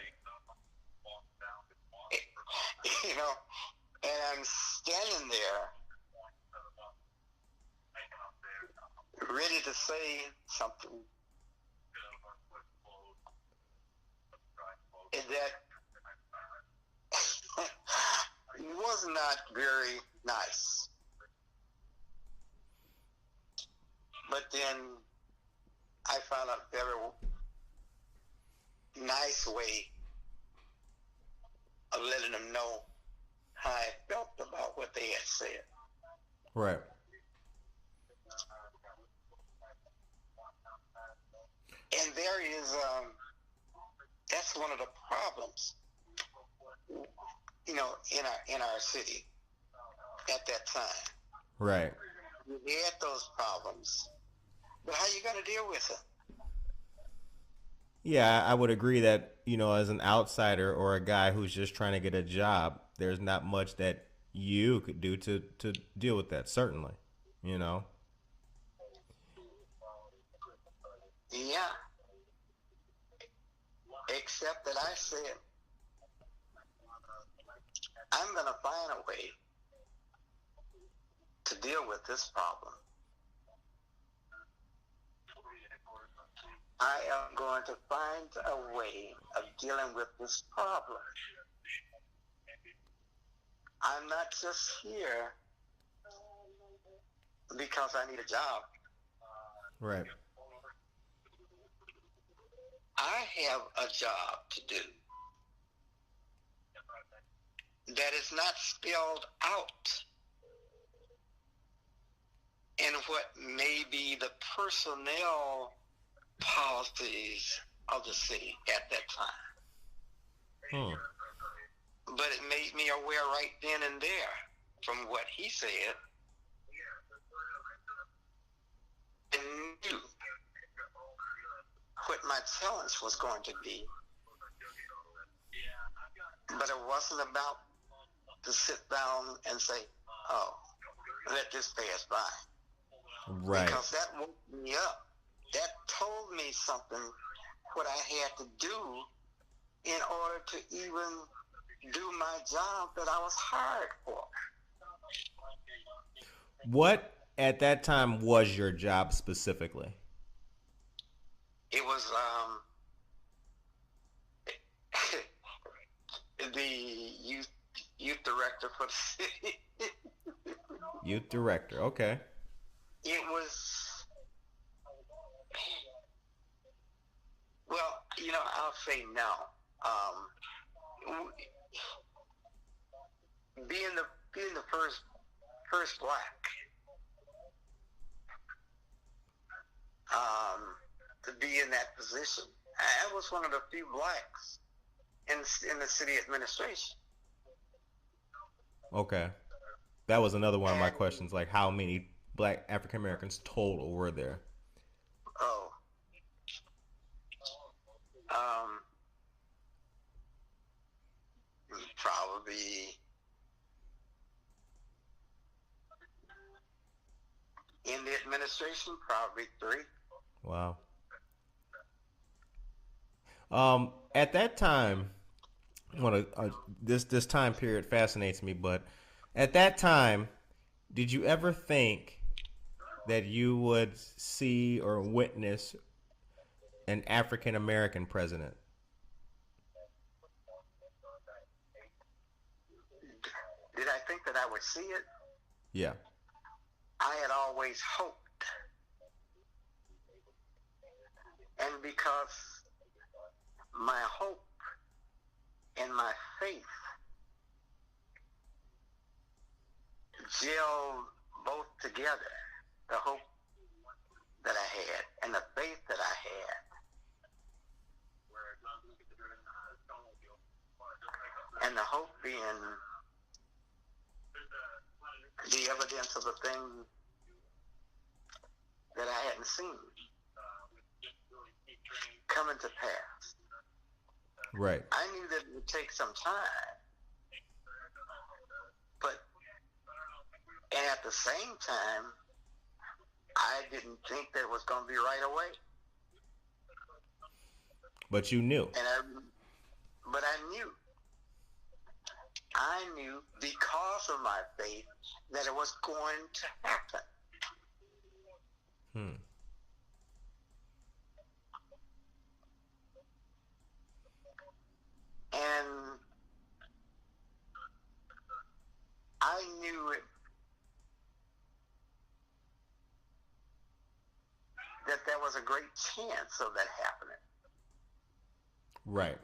And I'm standing there ready to say something that was not very nice. But then I found a very nice way of letting them know how I felt about what they had said. Right. And there is, that's one of the problems, in our city at that time. Right. We had those problems, but how you going to deal with it? Yeah, I would agree that, as an outsider or a guy who's just trying to get a job, there's not much that you could do to deal with that, certainly, Yeah. Except that I said, I'm going to find a way to deal with this problem. I am going to find a way of dealing with this problem. I'm not just here because I need a job. Right. I have a job to do that is not spelled out in what may be the personnel policies of the city at that time. But it made me aware right then and there from what he said, and knew what my challenge was going to be. But it wasn't about to sit down and say, oh, let this pass by. Right. Because that woke me up. That told me something, what I had to do in order to even do my job that I was hired for. What at that time was your job specifically? It was the youth director for the city. Youth director, okay. It was, well, I'll say now, being the first black to be in that position, I was one of the few blacks in the city administration. Okay. That was another one of my questions, like how many black African Americans total were there? Oh. Probably in the administration, probably 3. Wow. At that time, this time period fascinates me, but at that time, did you ever think that you would see or witness an African American president? Did I think that I would see it? Yeah. I had always hoped. And because my hope and my faith gelled both together, the hope that I had and the faith that I had, and the hope being the evidence of the thing that I hadn't seen coming to pass. Right. I knew that it would take some time, and at the same time, I didn't think that it was going to be right away. But you knew. But I knew because of my faith that it was going to happen. And I knew it was a great chance of that happening. Right.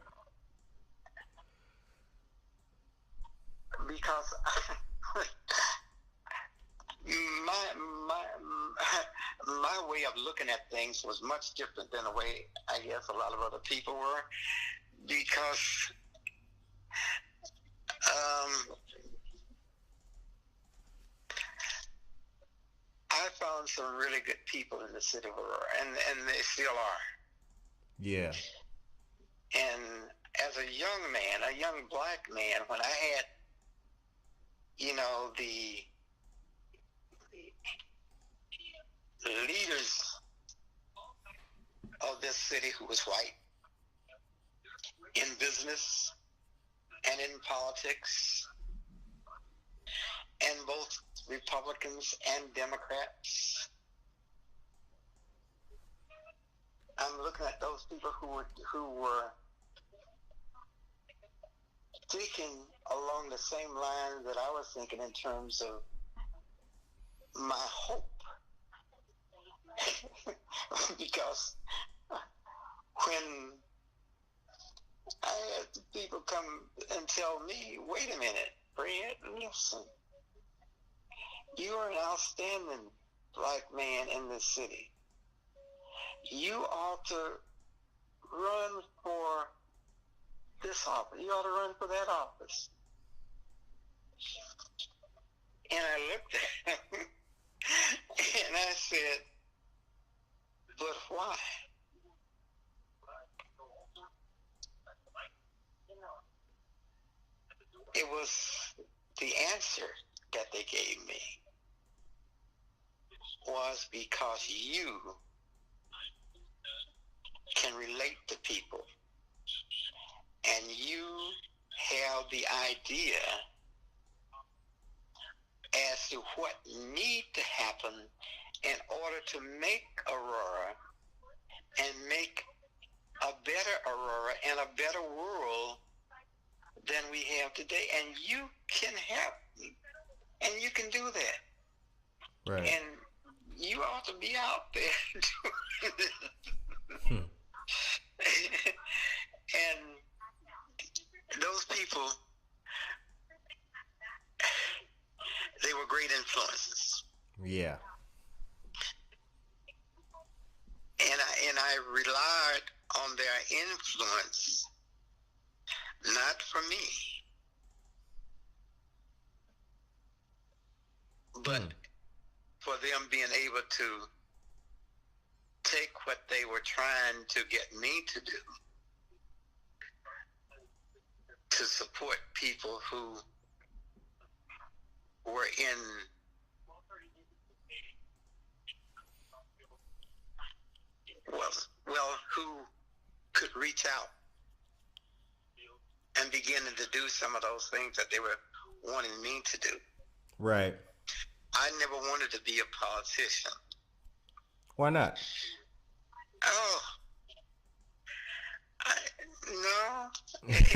Because my way of looking at things was much different than the way I guess a lot of other people were, because I found some really good people in the city of Aurora, and they still are. Yeah. And as a young man, a young black man, when I had, the leaders of this city who was white in business and in politics, and both Republicans and Democrats, I'm looking at those people who were thinking along the same line that I was thinking in terms of my hope. Because when I had people come and tell me, wait a minute, Fred, listen, you are an outstanding black man in this city. You ought to run for this office. You ought to run for that office. And I looked at him and I said, but why? It was the answer that they gave me was because you can relate to people and you have the idea as to what need to happen in order to make Aurora and make a better Aurora and a better world than we have today. And you can help, and you can do that. Right. And you ought to be out there doing this. And those people, they were great influences. Yeah. And I relied on their influence, not for me, but for them being able to take what they were trying to get me to do, to support people who were in who could reach out and beginning to do some of those things that they were wanting me to do. Right. I never wanted to be a politician. Why not? Oh, no. It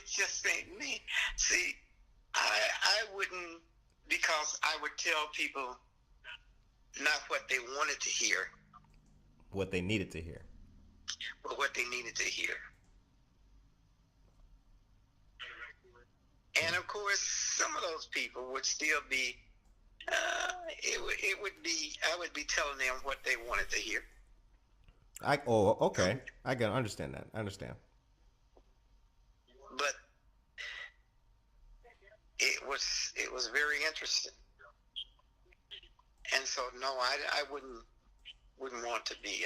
just ain't me. See, I wouldn't, because I would tell people not what they wanted to hear, what they needed to hear. But what they needed to hear. And of course, some of those people would still be, it would be, I would be telling them what they wanted to hear. Okay. I can understand that. I understand. But it was very interesting. And so, no, I wouldn't want to be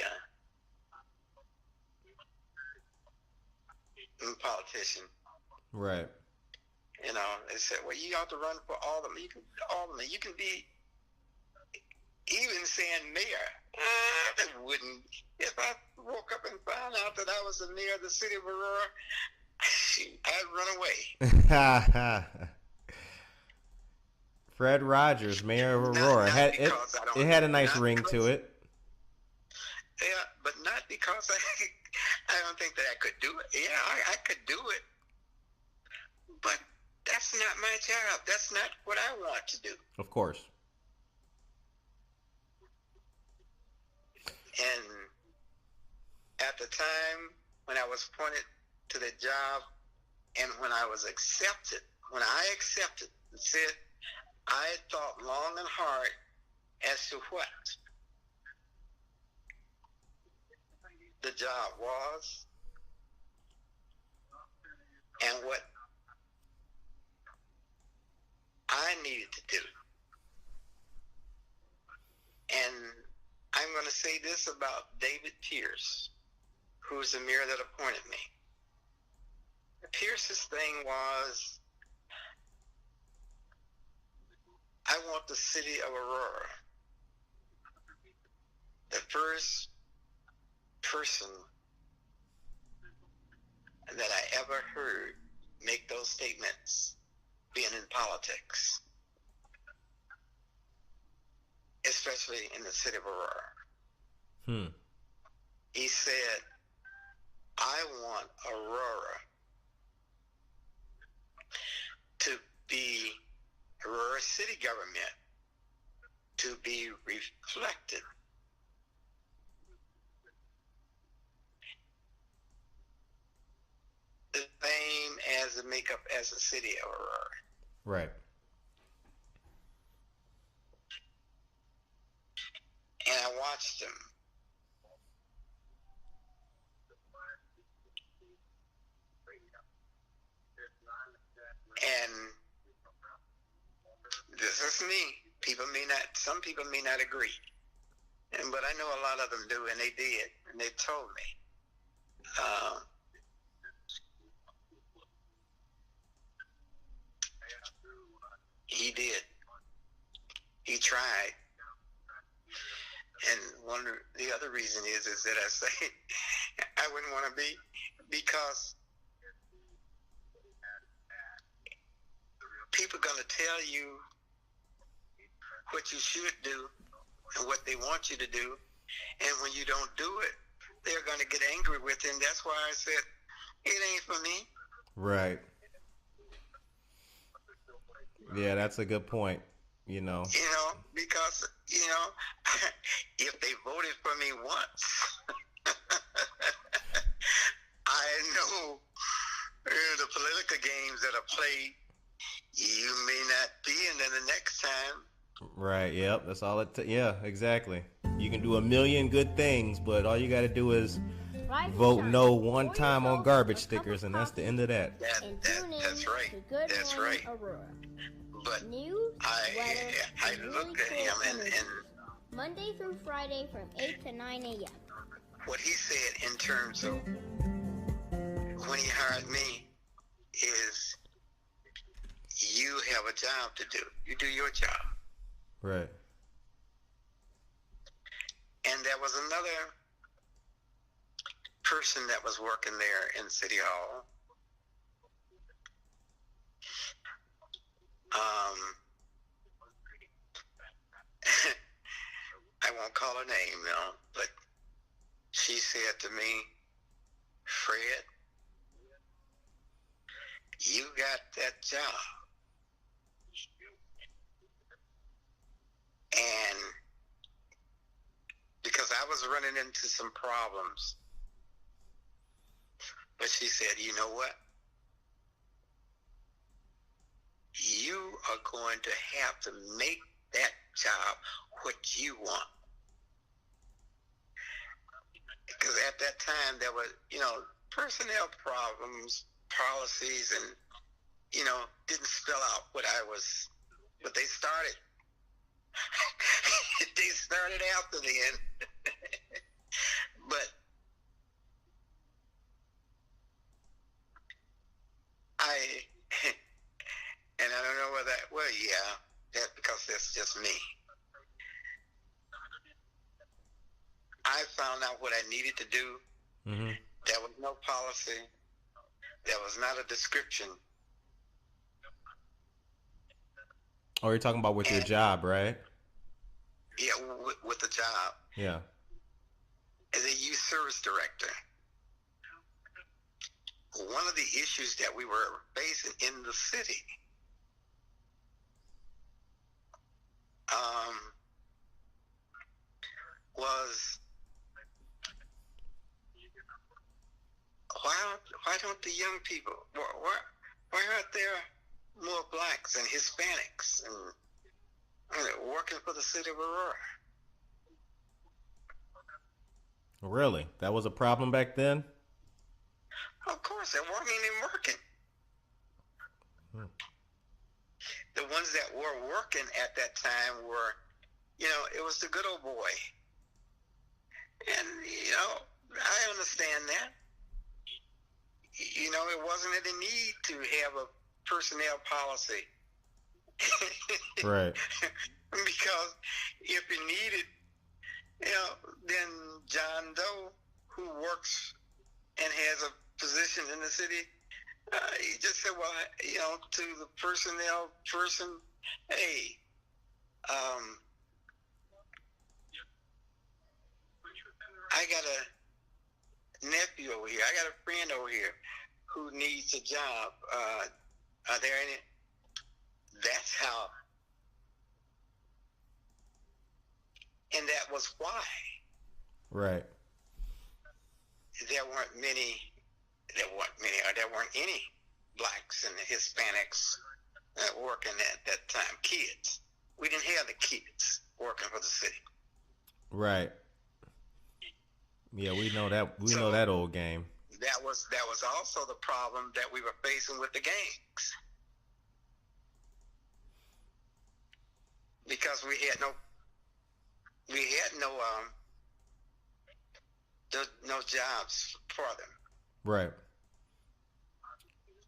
a politician. Right. You know, they said, well, you ought to run for all of them. You can all of them. You can be even saying mayor. That wouldn't. If I woke up and found out that I was the mayor of the city of Aurora, I'd run away. Fred Rodgers, mayor of Aurora, it had a nice ring to it. Yeah, but not because I don't think that I could do it. Yeah, I could do it, but that's not my job. That's not what I want to do. Of course. And at the time when I was appointed to the job and when I accepted and said, I thought long and hard as to what the job was and what I needed to do. And I'm going to say this about David Pierce, who's the mayor that appointed me. Pierce's thing was, I want the city of Aurora, the first person that I ever heard make those statements being in politics, especially in the city of Aurora. He said, I want Aurora to be, Aurora city government to be reflected the same as the makeup as the city of Aurora. Right. And I watched him. And this is me. Some people may not agree. But I know a lot of them do, and they did. And they told me. He did. He tried. And the other reason is that I say I wouldn't want to be, because people are going to tell you what you should do and what they want you to do. And when you don't do it, they're going to get angry with you. And that's why I said, it ain't for me. Right. Yeah, that's a good point. Because, if they voted for me once, I know the political games that are played, you may not be, and then the next time. Right, yep, that's all yeah, exactly. You can do a million good things, but all you got to do is vote no one time on garbage stickers, and that's the end of that. That's right. That's right. Aurora. But News, weather, I and looked really at cool him and Monday through Friday from 8 to 9 a.m. What he said in terms of when he hired me is, you have a job to do. You do your job. Right. And there was another person that was working there in City Hall. I won't call her name, but she said to me, Fred, you got that job. And because I was running into some problems, but she said, you know what? You are going to have to make that job what you want. Because at that time there were, personnel problems, policies, and, didn't spell out what they started. They started after the end. But and I don't know whether, that's because that's just me. I found out what I needed to do. Mm-hmm. There was no policy. There was not a description. Oh, you're talking about with your job, right? Yeah, with the job. Yeah. As a youth service director, one of the issues that we were facing in the city was why don't the young people, why aren't there more blacks and Hispanics and working for the city of Aurora? Really? That was a problem back then? Of course, there weren't any working. The ones that were working at that time were, it was the good old boy. And, I understand that. It wasn't any need to have a personnel policy. Right. Because if you needed, then John Doe, who works and has a position in the city, he just said, well, to the personnel person, hey, I got a nephew over here. I got a friend over here who needs a job. Are there any? That's how. And that was why. Right. There weren't any blacks and Hispanics working at that time. Kids. We didn't have the kids working for the city. Right. Yeah, we know that. We know that old game. That was also the problem that we were facing with the gangs, because we had no jobs for them. Right.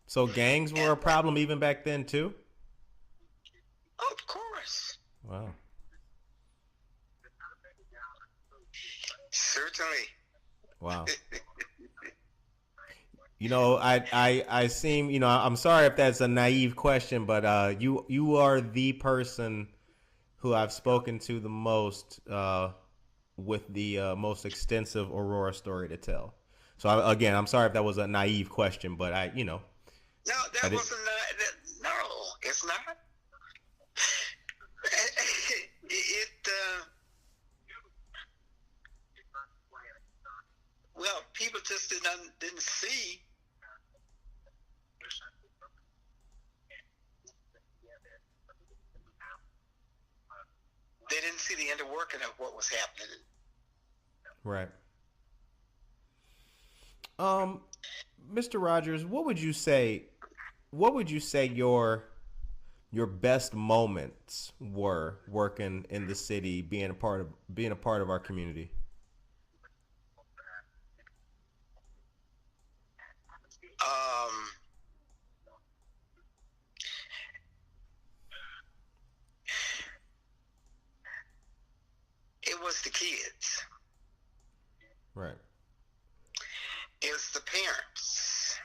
So gangs were a problem even back then too? Of course. Wow. Certainly. Wow. I seem, I'm sorry if that's a naive question, but you are the person who I've spoken to the most with the most extensive Aurora story to tell. So again, I'm sorry if that was a naive question, but No, that wasn't. No, it's not. Well, people just didn't see. They didn't see the inner working of what was happening. Right. Mr. Rodgers, what would you say your best moments were working in the city, being a part of our community? It was the kids. Right. It's the parents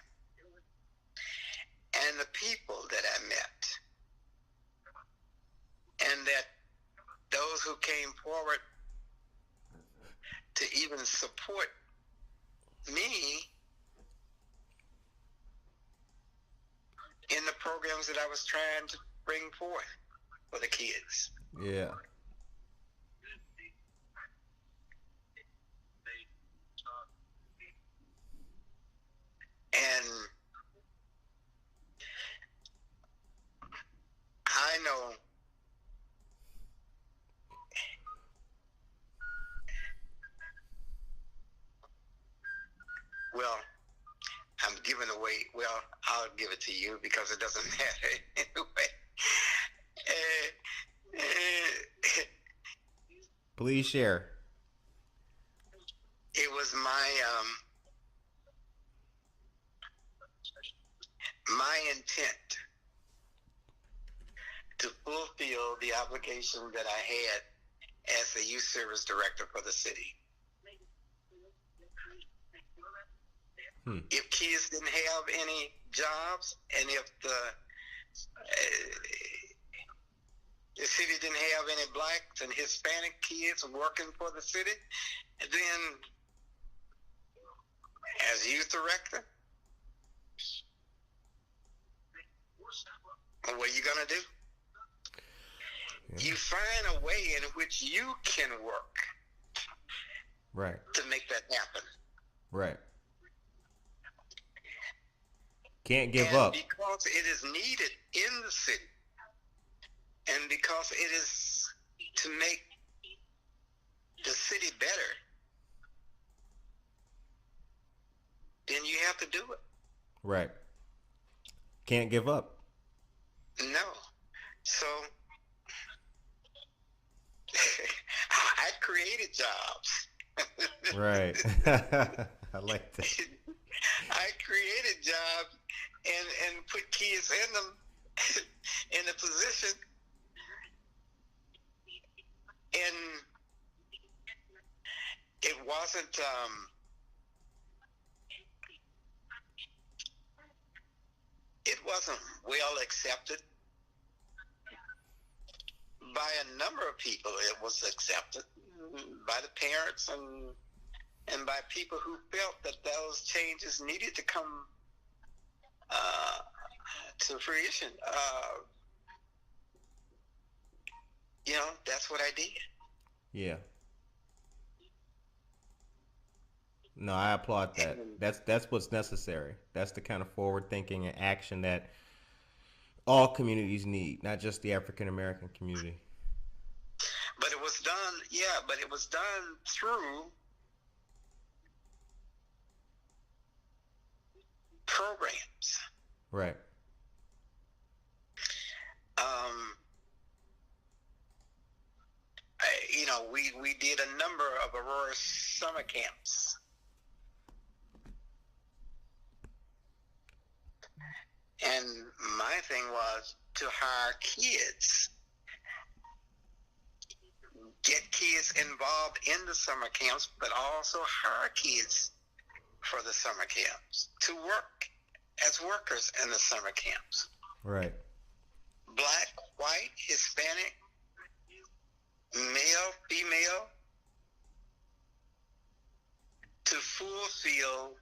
and the people that I met, and that those who came forward to even support me in the programs that I was trying to bring forth for the kids. Yeah. And I know I'm giving away, I'll give it to you because it doesn't matter anyway. Please share. It was my intent to fulfill the obligation that I had as the youth service director for the city. If kids didn't have any jobs, and if the city didn't have any blacks and Hispanic kids working for the city, then as youth director, what are you going to do? Yeah. You find a way in which you can work, right, to make that happen. Right. Can't give and up. because it is needed in the city, and because it is to make the city better, then you have to do it. Right. Can't give up. No. So I created jobs. Right. I like that. I created jobs and put kids in them in a position, and it wasn't well accepted by a number of people. It was accepted by the parents and by people who felt that those changes needed to come to fruition. That's what I did. Yeah. No, I applaud that. That's what's necessary. That's the kind of forward thinking and action that all communities need, not just the African American community. But it was done through programs. Right. We did a number of Aurora summer camps. And my thing was to hire kids, get kids involved in the summer camps, but also hire kids for the summer camps to work as workers in the summer camps. Right. Black, white, Hispanic, male, female, to fulfill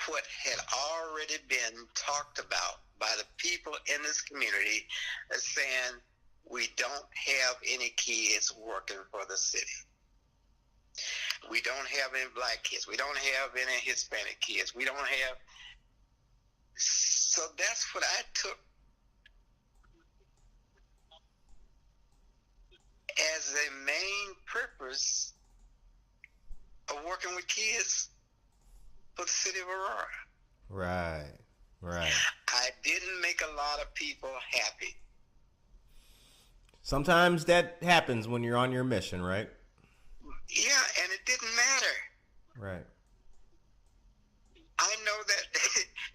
what had already been talked about by the people in this community as saying, we don't have any kids working for the city. We don't have any black kids. We don't have any Hispanic kids. We don't have... So that's what I took as a main purpose of working with kids for the city of Aurora. Right. Right. I didn't make a lot of people happy. Sometimes that happens when you're on your mission, right? Yeah, and it didn't matter. Right. I know that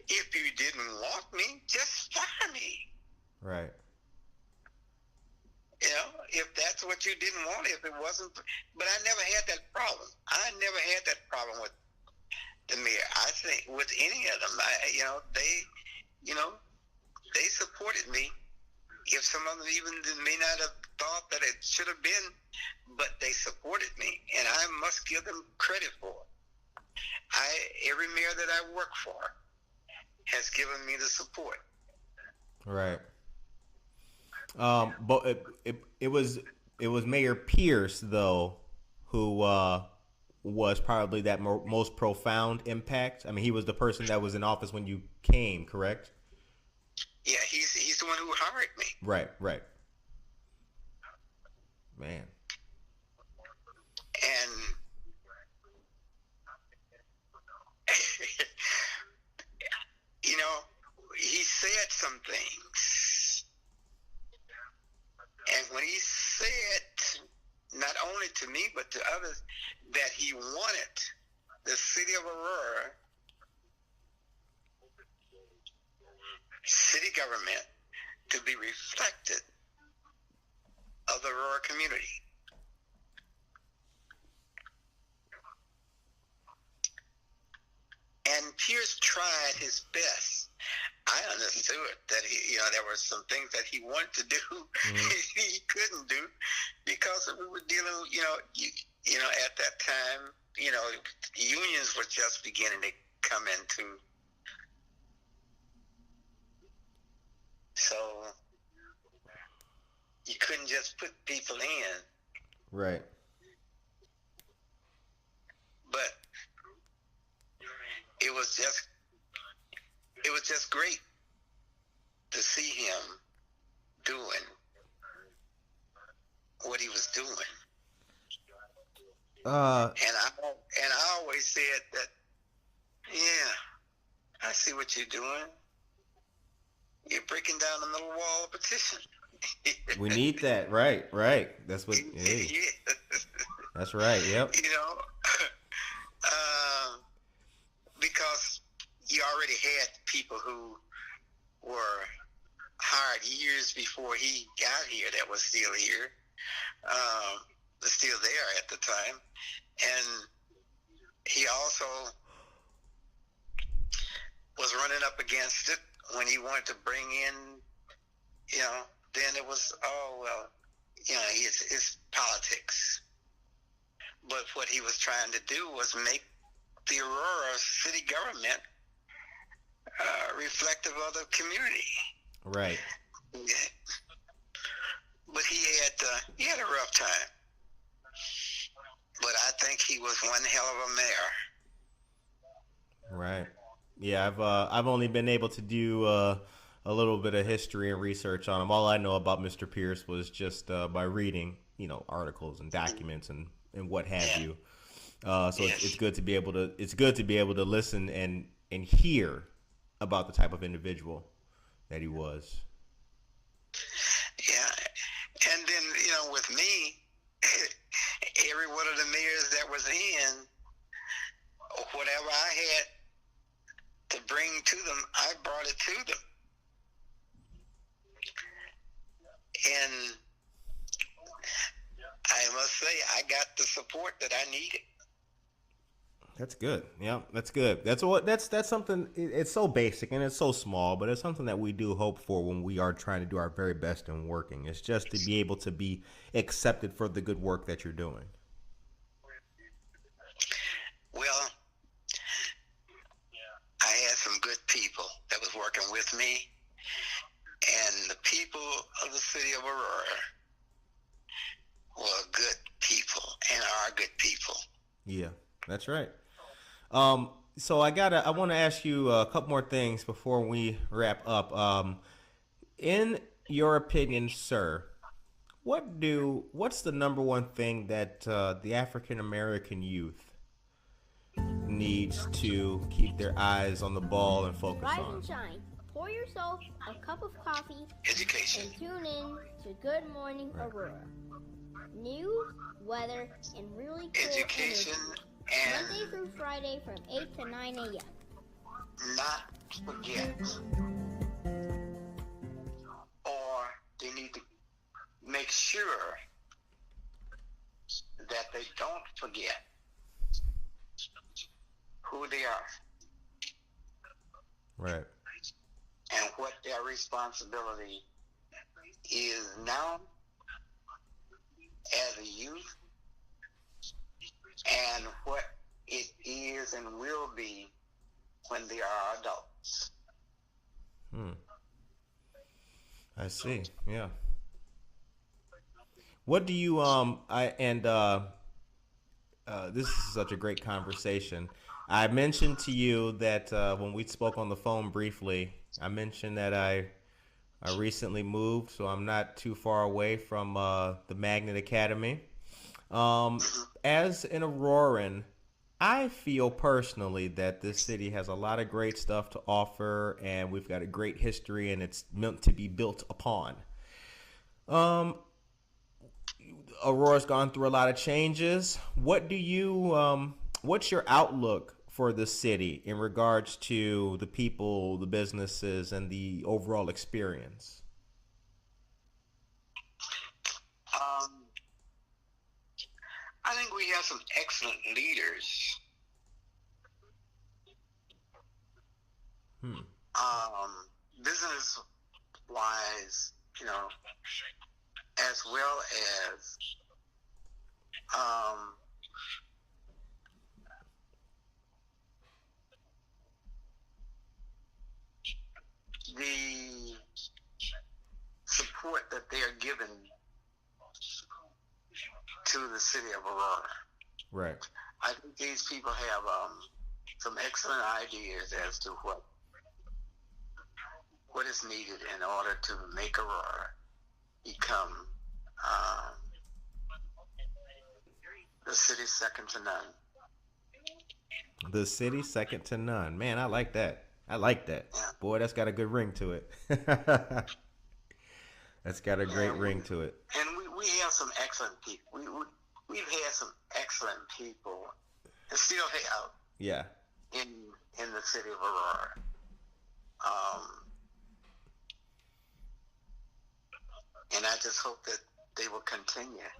if you didn't want me, just fire me. Right. If that's what you didn't want, if it wasn't, but I never had that problem. I never had that problem with the mayor. I think with any of them, they supported me. If some of them even may not have thought that it should have been, but they supported me, and I must give them credit for it. Every mayor that I work for has given me the support. Right. But it was Mayor Pierce though who was probably that most profound impact. I mean, he was the person that was in office when you came, correct? Yeah, he's the one who hired me. Right. Man. And he said some things. And when he said, not only to me, but to others, that he wanted the city of Aurora, city government, to be reflected of the Aurora community. And Pierce tried his best. I understood that there were some things that he wanted to do, he couldn't do, because we were dealing, at that time, unions were just beginning to come into. So you couldn't just put people in. Right. But it was just, it was just great to see him doing what he was doing. And I always said that, yeah, I see what you're doing. You're breaking down the middle wall of petition. We need that, right? That's what. Hey. Yeah. That's right. Yep. Because you already had people who were hired years before he got here that was still here, still there at the time, and he also was running up against it when he wanted to bring in, then it was, it's politics. But what he was trying to do was make the Aurora city government reflective of the community. Right. Yeah. But he had a rough time. But I think he was one hell of a mayor. Right. Yeah, I've only been able to do a little bit of history and research on him. All I know about Mr. Pierce was just by reading, articles and documents and what have you. It's good to be able to listen and hear about the type of individual that he was. Yeah, and then with me, every one of the mayors that was in, whatever I had to bring to them, I brought it to them. And I must say, I got the support that I needed. That's good. Yeah, that's good. That's something. It's so basic and it's so small, but it's something that we do hope for when we are trying to do our very best in working. It's just to be able to be accepted for the good work that you're doing. Well, I had some good people that was working with me, and the people of the city of Aurora were good people and are good people. Yeah, that's right. So I want to ask you a couple more things before we wrap up. In your opinion, sir, what's the number one thing that the African American youth needs to keep their eyes on the ball and focus Rise on? and shine. Pour yourself a cup of coffee. Education. And tune in to Good Morning Aurora. News, weather, and really cool Education interviews. and Monday through Friday from 8 to 9 a.m. not forget, or they need to make sure that they don't forget who they are Right. and what their responsibility is now as a youth, and what it is and will be when they are adults. I see. Yeah. What do you this is such a great conversation. I mentioned to you that when we spoke on the phone briefly, I mentioned that I recently moved, so I'm not too far away from the Magnet Academy. As an Auroran, I feel personally that this city has a lot of great stuff to offer, and we've got a great history, and it's meant to be built upon. Aurora's gone through a lot of changes. What's your outlook for the city in regards to the people, the businesses, and the overall experience? I think we have some excellent leaders. Business wise, as well as the support that they are given to the city of Aurora. Right. I think these people have some excellent ideas as to what what is needed in order to make Aurora become the city second to none. The city second to none. Man, I like that. I like that. Yeah. Boy, that's got a good ring to it. That's got a great ring to it. And we have some excellent people. We've had some excellent people, and still have. Yeah. In the city of Aurora. And I just hope that they will continue.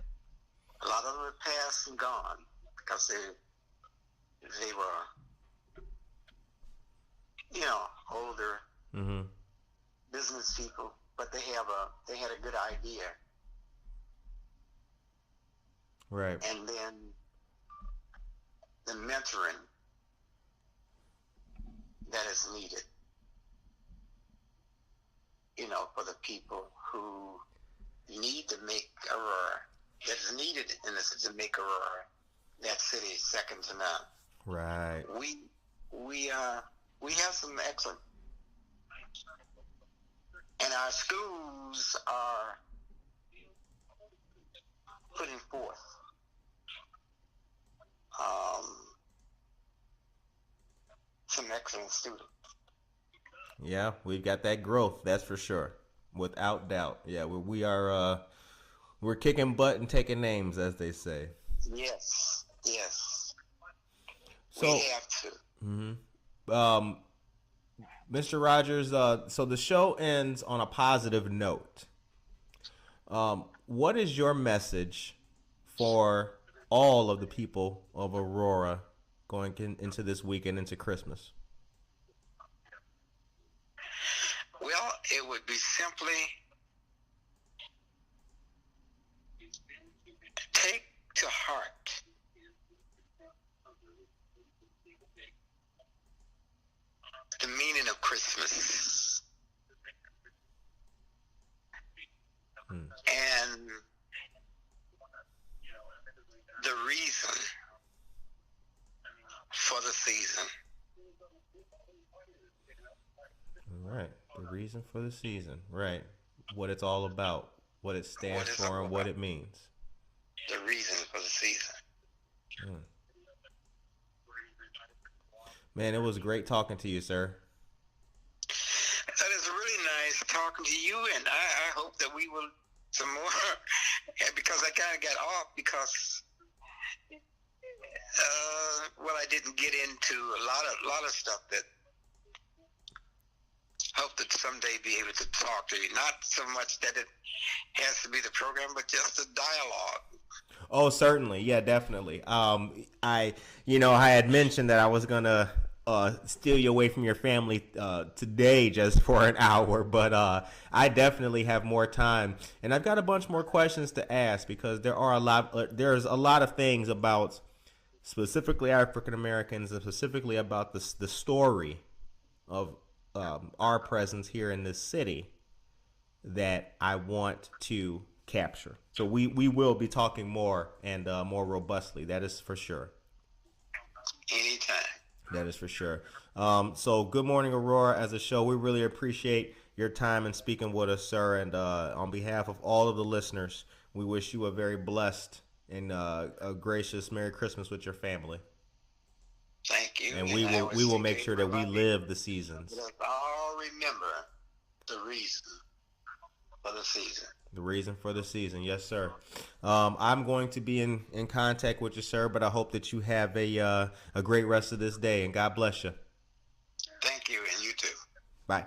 A lot of them have passed and gone because they were, older business people, but they had a good idea. Right. And then the mentoring that is needed, for the people who need to make Aurora, that is needed in the city to make Aurora that city second to none. Right. We have some excellent, and our schools are putting forth some excellent students. Yeah, we've got that growth, that's for sure, without doubt. Yeah, we're kicking butt and taking names, as they say. Yes. So, we have to. Mr. Rodgers, so the show ends on a positive note. What is your message for all of the people of Aurora going into this weekend, into Christmas? Well, it would be simply take to heart the meaning of Christmas and the reason for the season. All right. The reason for the season. Right. What it's all about. What it stands for and what it means. The reason for the season. Man, it was great talking to you, sir. That is really nice talking to you, and I hope that we will some more, because I kind of got off because I didn't get into a lot of stuff that hope that someday be able to talk to you. Not so much that it has to be the program, but just a dialogue. Oh, certainly. Yeah, definitely. I had mentioned that I was going to steal you away from your family today just for an hour, but I definitely have more time, and I've got a bunch more questions to ask because there's a lot of things about specifically African Americans and specifically about the story of our presence here in this city that I want to capture. So we will be talking more and more robustly. That is for sure. Anytime. That is for sure. So Good Morning Aurora as a show, we really appreciate your time and speaking with us, sir. And on behalf of all of the listeners, we wish you a very blessed and a gracious Merry Christmas with your family. Thank you. And we will make sure that we live the seasons. Let us all remember the reason for the season. The reason for the season, yes, sir. I'm going to be in contact with you, sir, but I hope that you have a great rest of this day, and God bless you. Thank you, and you too. Bye.